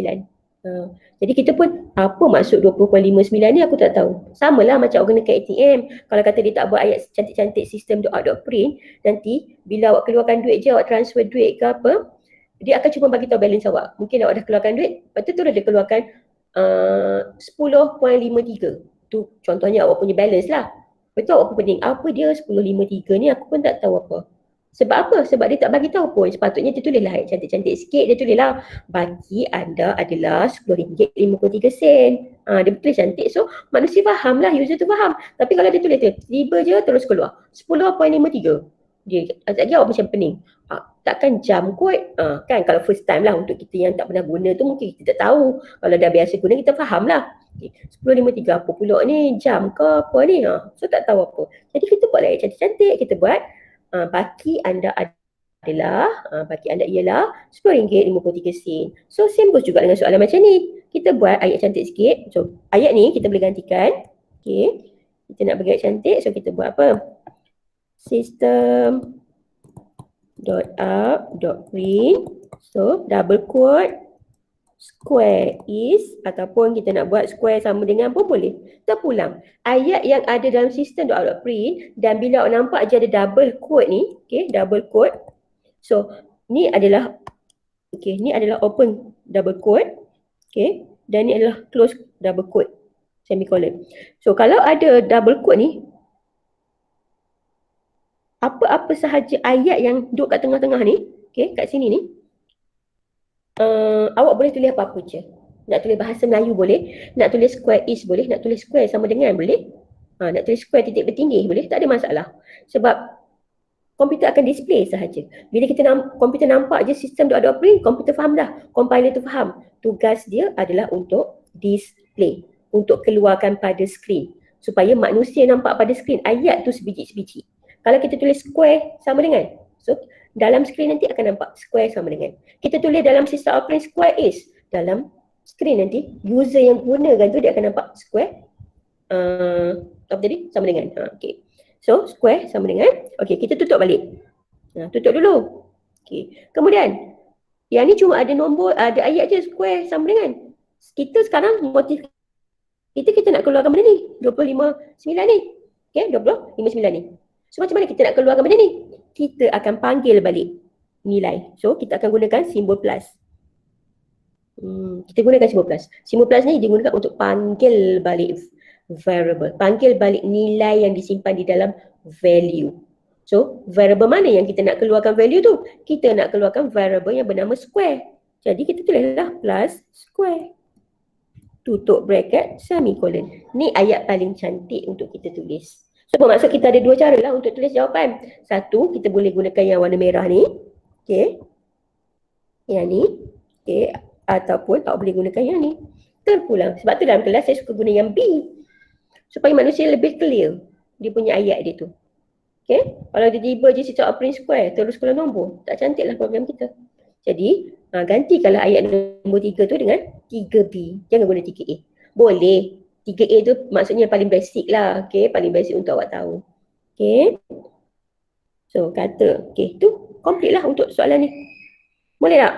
Jadi kita pun apa maksud 20.59 ni aku tak tahu. Samalah macam awak gunakan ATM. Kalau kata dia tak buat ayat cantik-cantik system.out.print, nanti bila awak keluarkan duit je, awak transfer duit ke apa, dia akan cuma bagi tahu balance awak. Mungkin awak dah keluarkan duit, lepas tu terus dia keluarkan 10.53. Tu contohnya awak punya balance lah. Betul, awak pun pening. Apa dia 10.53 ni, aku pun tak tahu apa. Sebab apa? Sebab dia tak bagi tahu pun. Sepatutnya dia tulislah ayat cantik-cantik sikit. Dia tulislah bagi anda adalah RM10.53. Dia betul cantik. So manusia faham lah, user tu faham. Tapi kalau dia tulis tiba je terus keluar 10.53. Dia lagi awak macam pening. Takkan jam kot. Kan kalau first time lah, untuk kita yang tak pernah guna tu mungkin kita tak tahu. Kalau dah biasa guna kita faham lah. 10.53 apa pula ni, jam ke apa ni, so tak tahu apa. Jadi kita buat ayat cantik-cantik. Kita buat baki anda adalah baki anda ialah RM10.53. So same goes juga dengan soalan macam ni. Kita buat ayat cantik sikit. So ayat ni kita boleh gantikan. Okay, kita nak bagi ayat cantik, so kita buat apa, system.out.print, so double quote square is, ataupun kita nak buat square sama dengan pun boleh. Terpulang ayat yang ada dalam system.out.print, dan bila awak nampak je ada double quote ni, okay, double quote. So ni adalah ni adalah open double quote, okay, dan ni adalah close double quote semicolon. So kalau ada double quote ni, apa-apa sahaja ayat yang duduk kat tengah-tengah ni, okay, kat sini ni, awak boleh tulis apa-apa je. Nak tulis bahasa Melayu boleh, nak tulis square is boleh, nak tulis square sama dengan boleh, nak tulis square titik bertinggi boleh, tak ada masalah. Sebab komputer akan display sahaja. Bila kita komputer nampak je system.out.print, komputer faham dah, compiler tu faham. Tugas dia adalah untuk display, untuk keluarkan pada skrin, supaya manusia nampak pada skrin ayat tu sebiji-sebiji. Kalau kita tulis square sama dengan, So dalam skrin nanti akan nampak square sama dengan. Kita tulis dalam system operand square is. Dalam skrin nanti user yang gunakan tu dia akan nampak square apa tadi? Sama dengan. Okay. So square sama dengan. Okay, kita tutup balik. Tutup dulu. Okay. Kemudian yang ni cuma ada nombor, ada ayat je square sama dengan. Kita sekarang motif kita nak keluarkan benda ni. 25.9 ni. Okay, 25.9 ni. So macam mana kita nak keluarkan benda ni? Kita akan panggil balik nilai. So kita akan gunakan simbol plus. Kita gunakan simbol plus. Simbol plus ni digunakan untuk panggil balik variable. Panggil balik nilai yang disimpan di dalam value. So variable mana yang kita nak keluarkan value tu? Kita nak keluarkan variable yang bernama square. Jadi kita tulislah plus square. Tutup bracket, semicolon. Ni ayat paling cantik untuk kita tulis. So bermaksud kita ada dua cara lah untuk tulis jawapan. Satu, kita boleh gunakan yang warna merah ni. Okay. Yang ni. Okay. Ataupun tak boleh gunakan yang ni. Terpulang. Sebab tu dalam kelas saya suka guna yang B. Supaya manusia lebih clear dia punya ayat dia tu. Okay. Kalau dia tiba je secara operand square, terus keluar nombor. Tak cantik lah program kita. Jadi, gantikanlah ayat nombor 3 tu dengan 3B. Jangan guna 3A. Boleh. 3A tu maksudnya paling basic lah. Okay. Paling basic untuk awak tahu. Okay. So, kata. Okay. Tu complete lah untuk soalan ni. Boleh tak?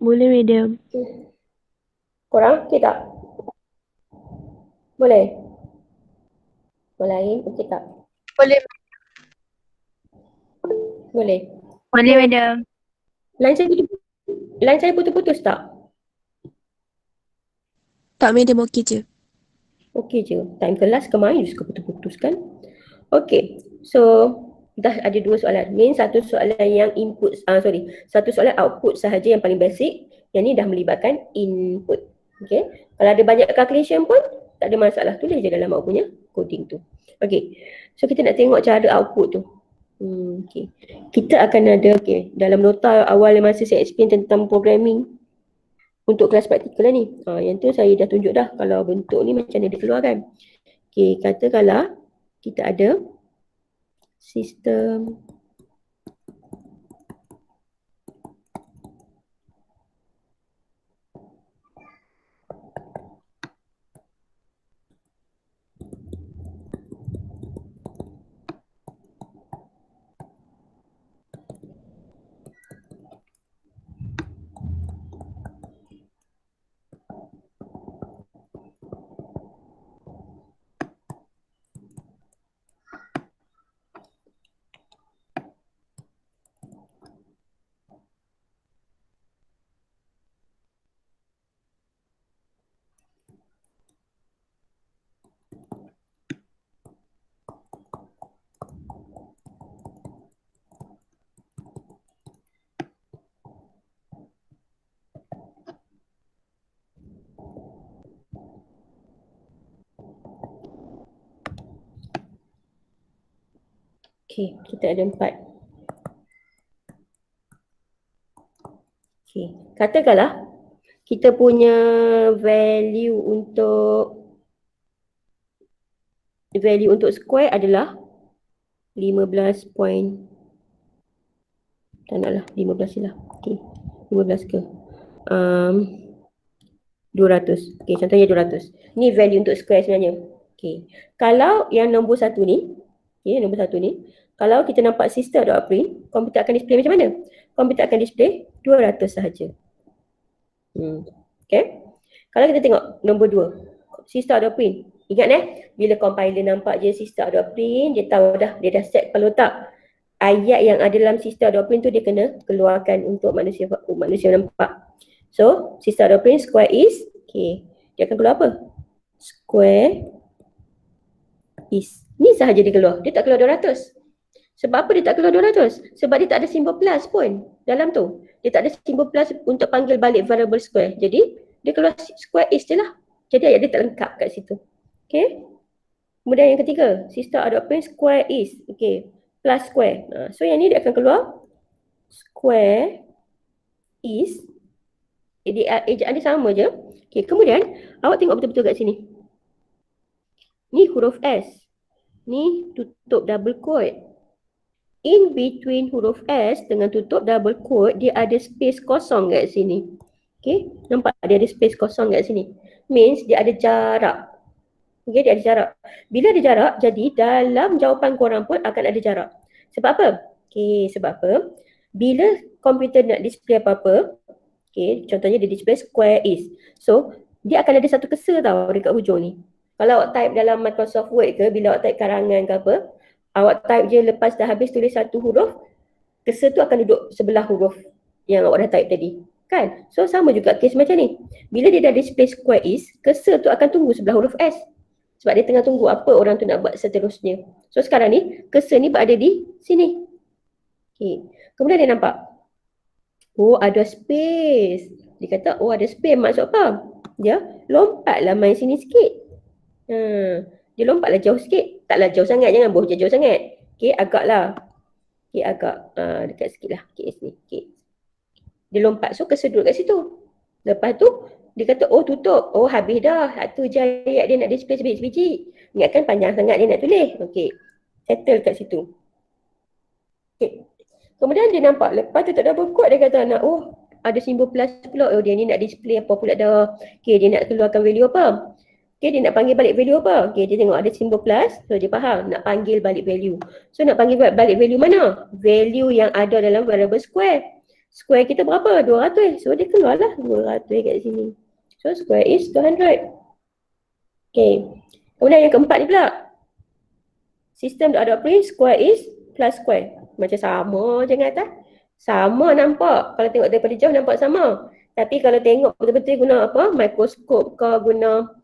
Boleh, madam. Korang okay tak? Boleh? Orang lain okay tak? Boleh. Boleh. Boleh, madam. Line saya putus-putus tak? Tak, madam. Okey je. Okey je. Time kelas kemarin juga putus-putus kan? Okey. So, dah ada dua soalan. Ni satu soalan yang input, satu soalan output sahaja yang paling basic. Yang ni dah melibatkan input. Okey. Kalau ada banyak calculation pun tak ada masalah. Tulis je dalam awak punya coding tu. Okey. So, kita nak tengok cara output tu. Okay. Kita akan ada dalam nota awal masa saya explain tentang programming untuk kelas praktikal ni. Yang tu saya dah tunjuk dah kalau bentuk ni macam mana dikeluarkan. Okay, katakanlah kita ada sistem kita ada 4. Katakanlah kita punya value untuk square adalah 15 point. Tak naklah 15 je lah. 15 ke 200. Contohnya 200. Ni value untuk square sebenarnya. Kalau yang nombor satu ni, kalau kita nampak system.print, komputer akan display macam mana? Komputer akan display 200 sahaja. Kalau kita tengok nombor 2, system.print. Ingat bila compiler nampak je system.print, dia tahu dah, dia dah set kalau tak ayat yang ada dalam system.print tu dia kena keluarkan untuk manusia nampak. So, system.print square is, dia akan keluar apa? Square is. Ni sahaja dia keluar. Dia tak keluar 200. Sebab apa dia tak keluar 200? Sebab dia tak ada simbol plus pun dalam tu. Dia tak ada simbol plus untuk panggil balik variable square. Jadi, dia keluar square is je lah. Jadi, ayat dia tak lengkap kat situ. Kemudian yang ketiga, system.print square is. Plus square. So, yang ni dia akan keluar square is. Ejaan dia sama je. Kemudian, awak tengok betul-betul kat sini. Ni huruf S. Ni tutup double quote. In between huruf S dengan tutup double quote, dia ada space kosong kat sini. Okay, nampak dia ada space kosong kat sini. Means dia ada jarak. Okay, dia ada jarak. Bila ada jarak, jadi dalam jawapan korang pun akan ada jarak. Sebab apa? Okay, sebab apa? Bila komputer nak display apa-apa, okay, contohnya dia display square is. So, dia akan ada satu kesa tau dekat hujung ni. Kalau awak type dalam Microsoft Word ke, bila awak type karangan ke apa, awak type je lepas dah habis tulis satu huruf, kesa tu akan duduk sebelah huruf yang awak dah type tadi. Kan? So, sama juga case macam ni. Bila dia dah display square is, kesa tu akan tunggu sebelah huruf S. Sebab dia tengah tunggu apa orang tu nak buat seterusnya. So sekarang ni, cursor ni berada di sini. Okay. Kemudian dia nampak, oh ada space. Dia kata, oh ada space. Maksud apa? Dia lompatlah main sini sikit. Dia lompatlah jauh sikit. Taklah jauh sangat, jangan boh jauh sangat. Okay, agaklah. Okay, agak dekat sikit lah. Okay, sini. Okay. Dia lompat, so cursor duduk kat situ. Lepas tu, dia kata, oh tutup. Oh habis dah. Satu je ayat dia nak display sebiji-sebiji. Ingatkan panjang sangat dia nak tulis. Okey. Settle kat situ. Okey. Kemudian dia nampak. Lepas tu tak double quote dia kata nak, oh ada simbol plus pula. Oh dia ni nak display apa pula dah. Okey, dia nak keluarkan value apa. Okey, dia nak panggil balik value apa. Okey, dia tengok ada simbol plus. So dia faham nak panggil balik value. So nak panggil balik value mana? Value yang ada dalam variable square. Square kita berapa? 200. So dia keluarlah 200 kat sini. So square is 200. Okay. Kemudian yang keempat ni pula. System.out square is plus square. Macam sama je dengan atas. Sama nampak. Kalau tengok daripada jauh nampak sama. Tapi kalau tengok betul-betul guna apa? Mikroskop ke guna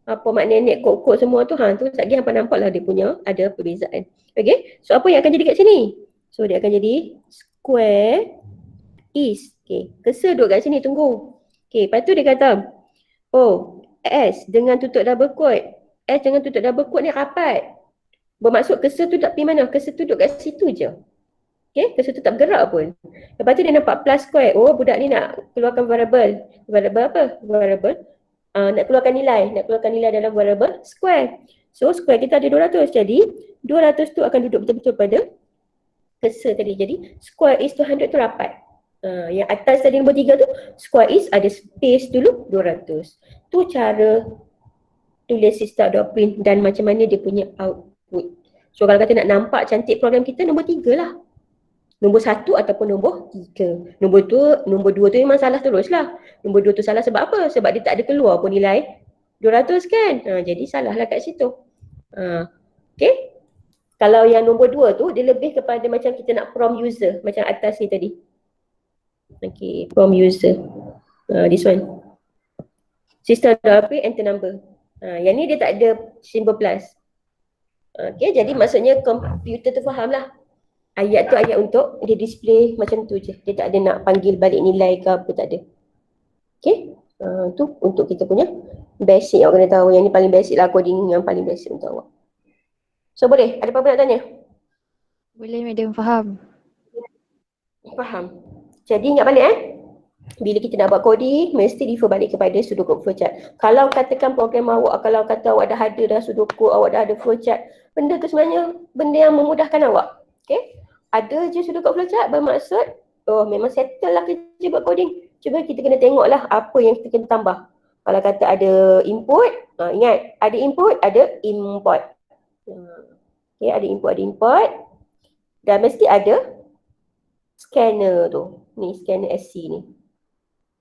apa magnetic kod-kod semua tu. Tu sekejap lagi hampa nampak lah dia punya ada perbezaan. Okay. So apa yang akan jadi kat sini? So dia akan jadi square is. Okay. Cursor duduk kat sini tunggu. Okay. Lepas tu dia kata, oh, S dengan tutup double quote. S dengan tutup double quote ni rapat. Bermaksud cursor tu tak pergi mana? Cursor tu duduk kat situ je. Okay, cursor tu tak bergerak pun. Lepas tu dia nampak plus square. Oh, budak ni nak keluarkan variable. Variable apa? Variable. Nak keluarkan nilai. Nak keluarkan nilai dalam variable square. So, square kita ada 200. Jadi, 200 tu akan duduk betul-betul pada cursor tadi. Jadi, square is 200 tu rapat. Yang atas tadi nombor 3 tu, square is ada space dulu 200. Tu cara tulis system.print dan macam mana dia punya output. So kalau kata nak nampak cantik program kita, nombor 3 lah. Nombor 1 ataupun nombor 3. Nombor 2 tu memang salah terus lah. Nombor 2 tu salah sebab apa? Sebab dia tak ada keluar pun nilai 200 kan. Jadi salah lah kat situ. Okay. Kalau yang nombor 2 tu, dia lebih kepada macam kita nak prompt user. Macam atas ni tadi. Okay, prompt user. This one. System.out enter number. Yang ni dia tak ada simbol plus. Okay, jadi maksudnya komputer tu faham lah. Ayat tu ayat untuk dia display macam tu je. Dia tak ada nak panggil balik nilai ke apa, tak ada. Okay, tu untuk kita punya basic awak kena tahu. Yang ni paling basic lah, coding yang paling basic untuk awak. So boleh? Ada apa-apa nak tanya? Boleh madam, faham. Faham. Jadi ingat balik bila kita nak buat coding, mesti refer balik kepada pseudocode flowchart. Kalau katakan program awak, kalau kata awak dah ada dah pseudocode, awak dah ada flowchart, benda tu sebenarnya benda yang memudahkan awak. Okay? Ada je pseudocode flowchart bermaksud, oh memang settle lah kerja buat coding. Cuba kita kena tengok lah apa yang kita kena tambah. Kalau kata ada input, ingat ada input, ada import. Okay, ada input, ada import. Dan mesti ada scanner tu. Ni scanner SC ni.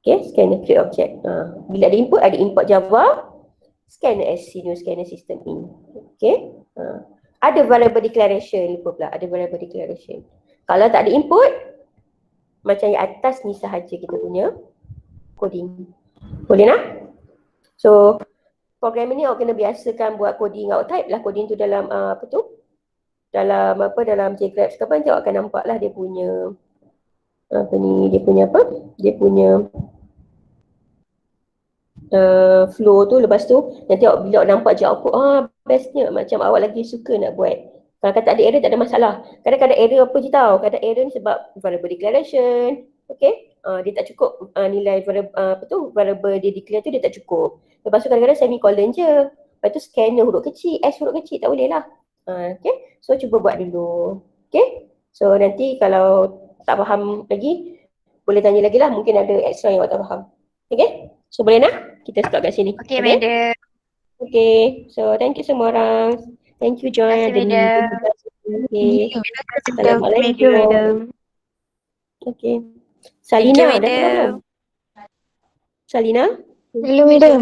Okay, scanner create object. Bila ada input, ada import Java, scanner SC, new scanner system in. Okay. Ada variable declaration, lupa pula. Ada variable declaration. Kalau tak ada input, macam yang atas ni sahaja kita punya coding. Boleh nak? So, program ni awak kena biasakan buat coding. Awak type lah coding tu dalam apa tu? Dalam apa? Dalam JGraphs ke apa, nanti awak akan nampak lah dia punya apa ni, dia punya apa? Dia punya flow tu. Lepas tu nanti awak bila awak nampak je output, bestnya macam awak lagi suka nak buat. Kalau kata ada error tak ada masalah. Kadang-kadang error apa je tau. Kadang error ni sebab variable declaration. Okay, dia tak cukup nilai variable dia declare tu dia tak cukup. Lepas tu kadang-kadang semicolon je. Lepas tu scanner huruf kecil, S huruf kecil tak boleh lah. Okay, so cuba buat dulu. Okay, so nanti kalau tak faham lagi, boleh tanya lagi lah. Mungkin ada extra yang awak tak faham. Okay, so boleh nak? Kita stop kat sini. Okay, Okay, madam. okay. So thank you semua orang. Thank you Terima kasih, Joy. madam. Okay. Thank you, Assalamualaikum. madam. Okay. Thank you, Salina, dah keluar belum? madam. Salina? Hello, madam.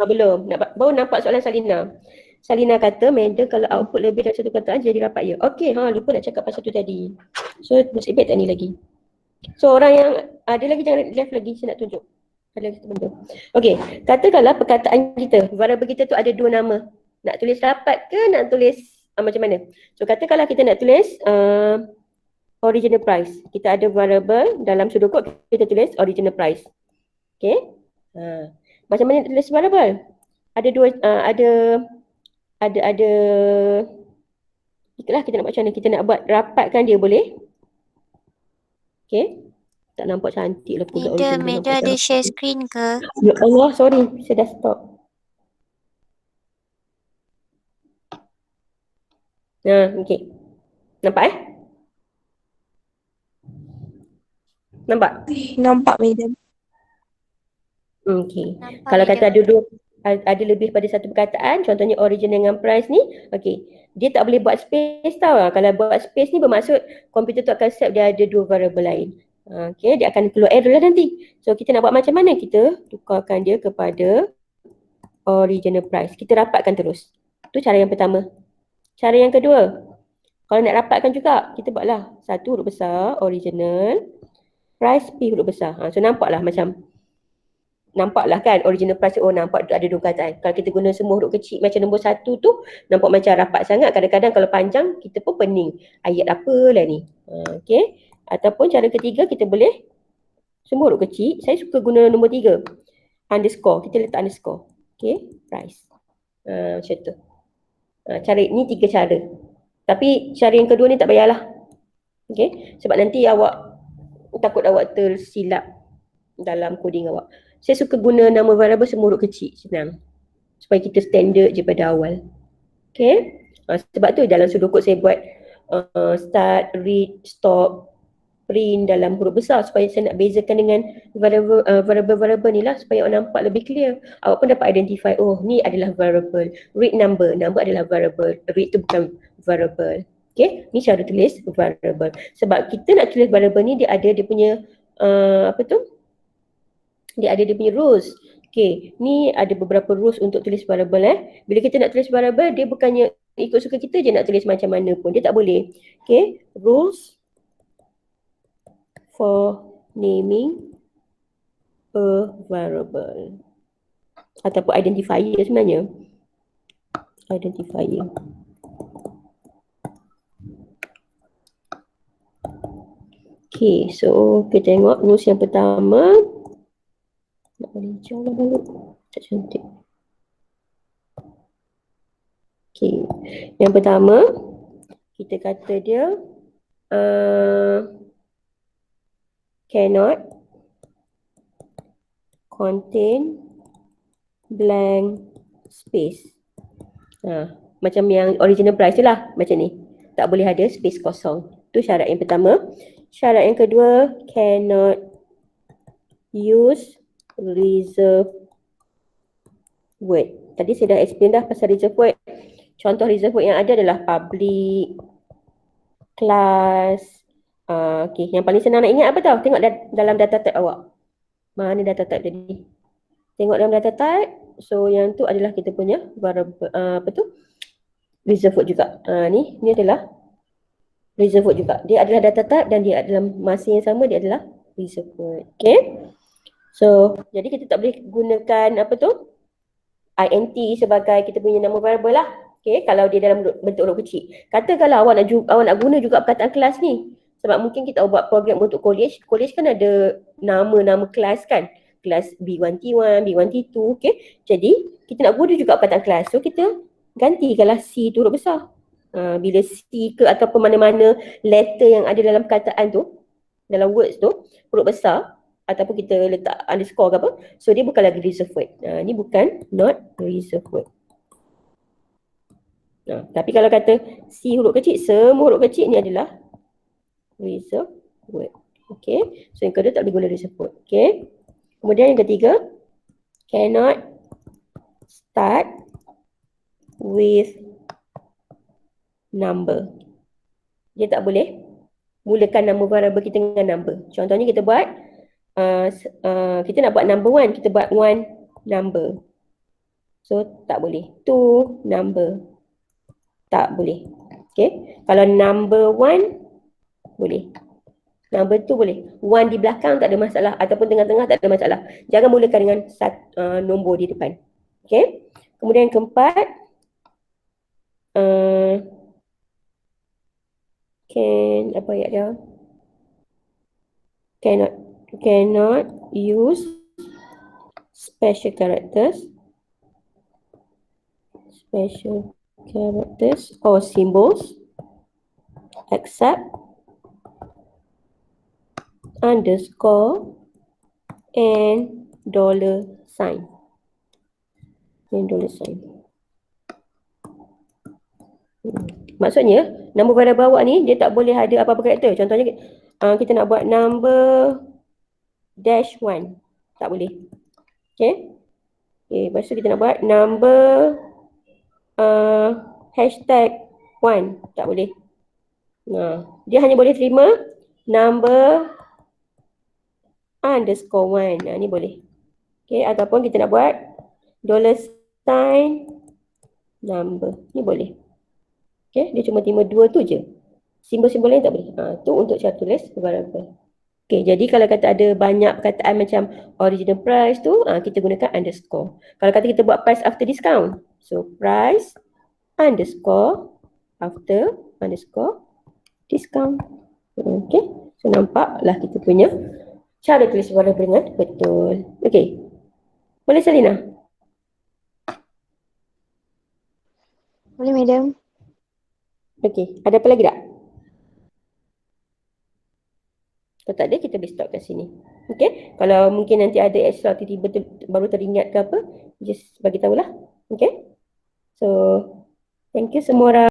Belum. Baru nampak soalan Salina. Salina kata, madam kalau output lebih dari satu kataan jadi rapat ya. Okey, lupa nak cakap pasal tu tadi. So, nasib baik tak ni lagi. So, orang yang ada lagi jangan left lagi, saya nak tunjuk. Ada lagi satu benda. Okey, katakanlah perkataan kita, variable kita tu ada dua nama. Nak tulis rapat ke nak tulis macam mana? So, katakanlah kita nak tulis original price. Kita ada variable dalam pseudocode kita tulis original price. Okey. Macam mana nak tulis variable? Ada dua ada ikutlah kita nak buat macam mana, kita nak buat rapatkan dia boleh. Okey. Tak nampak cantik lah pula original. Madam ada share screen ke? Ya Allah, sorry, saya dah stop. Okey. Nampak Nampak? Nampak, madam. Okey. Nampak, Kalau kata madam. ada lebih pada satu perkataan, contohnya original dengan price ni, okey. Dia tak boleh buat space tau. Kalau buat space ni bermaksud komputer tu akan accept dia ada dua variable lain. Okey, dia akan keluar error lah nanti. So kita nak buat macam mana? Kita tukarkan dia kepada original price. Kita rapatkan terus. Tu cara yang pertama. Cara yang kedua, kalau nak rapatkan juga, kita buatlah satu huruf besar original, price P huruf besar. So nampaklah kan original price. Oh, nampak ada dua kataan. Kalau kita guna semua huruf kecil macam nombor satu tu, nampak macam rapat sangat. Kadang-kadang kalau panjang, kita pun pening. Ayat apalah ni. Okey. Ataupun cara ketiga, kita boleh semua huruf kecil. Saya suka guna nombor 3. Underscore. Kita letak underscore. Okey. Price. Macam tu. Ni 3 cara. Tapi cara yang kedua ni tak payahlah. Okey. Sebab nanti takut awak tersilap dalam coding awak. Saya suka guna nama variable semua huruf kecil, senang. Supaya kita standard je pada awal. Okay. Sebab tu dalam pseudocode saya buat start, read, stop, print dalam huruf besar supaya saya nak bezakan dengan variable ni lah supaya awak nampak lebih clear. Awak pun dapat identify, oh ni adalah variable. Read number adalah variable. Read tu bukan variable. Okay, ni cara tulis variable. Sebab kita nak tulis variable ni dia ada dia punya dia ada dia punya rules. Okay, ni ada beberapa rules untuk tulis variable Bila kita nak tulis variable, dia bukannya ikut suka kita je nak tulis macam mana pun. Dia tak boleh. Okay, rules for naming a variable. Ataupun identifier sebenarnya. Identifier. Okay, so kita tengok rules yang pertama. Nak hijau lah balik. Tak cantik. Okay. Yang pertama, kita kata dia cannot contain blank space. Macam yang original price tu lah. Macam ni. Tak boleh ada space kosong. Tu syarat yang pertama. Syarat yang kedua, cannot use reserve word. Tadi saya dah explain dah pasal reserve word. Contoh reserve word yang ada adalah public, class. Okay, yang paling senang nak ingat apa tau? Tengok dalam data type awak. Mana data type tadi? Tengok dalam data type. So yang tu adalah kita punya variable, reserve word juga. Ni adalah reserve word juga. Dia adalah data type dan dia dalam masa yang sama dia adalah reserve word. Okay. So, jadi kita tak boleh gunakan int sebagai kita punya nama variable lah. Okay, kalau dia dalam bentuk huruf kecil. Katakanlah awak nak guna juga perkataan kelas ni. Sebab mungkin kita buat program untuk college. College kan ada nama-nama kelas kan. Kelas B1T1, B1T2. Okay, jadi kita nak guna juga perkataan kelas. So, kita gantikanlah C tu huruf besar. Bila C ke ataupun mana-mana letter yang ada dalam perkataan tu, dalam words tu, huruf besar, ataupun kita letak underscore ke apa, so dia bukan lagi reserve word. Ni bukan not reserve word. Tapi kalau kata C huruf kecil, semua huruf kecil ni adalah reserved word. Okay. So yang kedua tak boleh guna disebut. Okay. Kemudian yang ketiga, cannot start with number. Dia tak boleh mulakan nama variable kita dengan number. Contohnya kita buat kita nak buat number 1, kita buat 1 number. So tak boleh. 2 number. Tak boleh. Okay. Kalau number 1 boleh. Number 2 boleh. 1 di belakang tak ada masalah ataupun tengah-tengah tak ada masalah. Jangan mulakan dengan nombor di depan. Okay. Kemudian yang keempat, apa ayat dia? Cannot use special characters or symbols except underscore and dollar sign. Maksudnya, nombor variable bawah ni dia tak boleh ada apa-apa karakter. Contohnya kita nak buat number dash 1. Tak boleh. Okay. Lepas tu kita nak buat number hashtag 1. Tak boleh. Dia hanya boleh terima number underscore 1. Ni boleh. Okay. Ataupun kita nak buat dollar sign number. Ni boleh. Okay. Dia cuma terima 2 tu je. Simbol-simbol lain tak boleh. Tu untuk cara tulis variable. Okay, jadi kalau kata ada banyak perkataan macam original price tu, kita gunakan underscore. Kalau kata kita buat price after discount, so price underscore after underscore discount. Okay, so nampaklah kita punya cara tulis variable dengan betul. Okay, boleh Selina? Boleh, madam. Okay, ada apa lagi tak? Kalau tak ada, kita boleh stop kat sini. Okay? Kalau mungkin nanti ada extra tiba-tiba baru teringat ke apa, just bagi tahulah. Okay? So, thank you semua orang.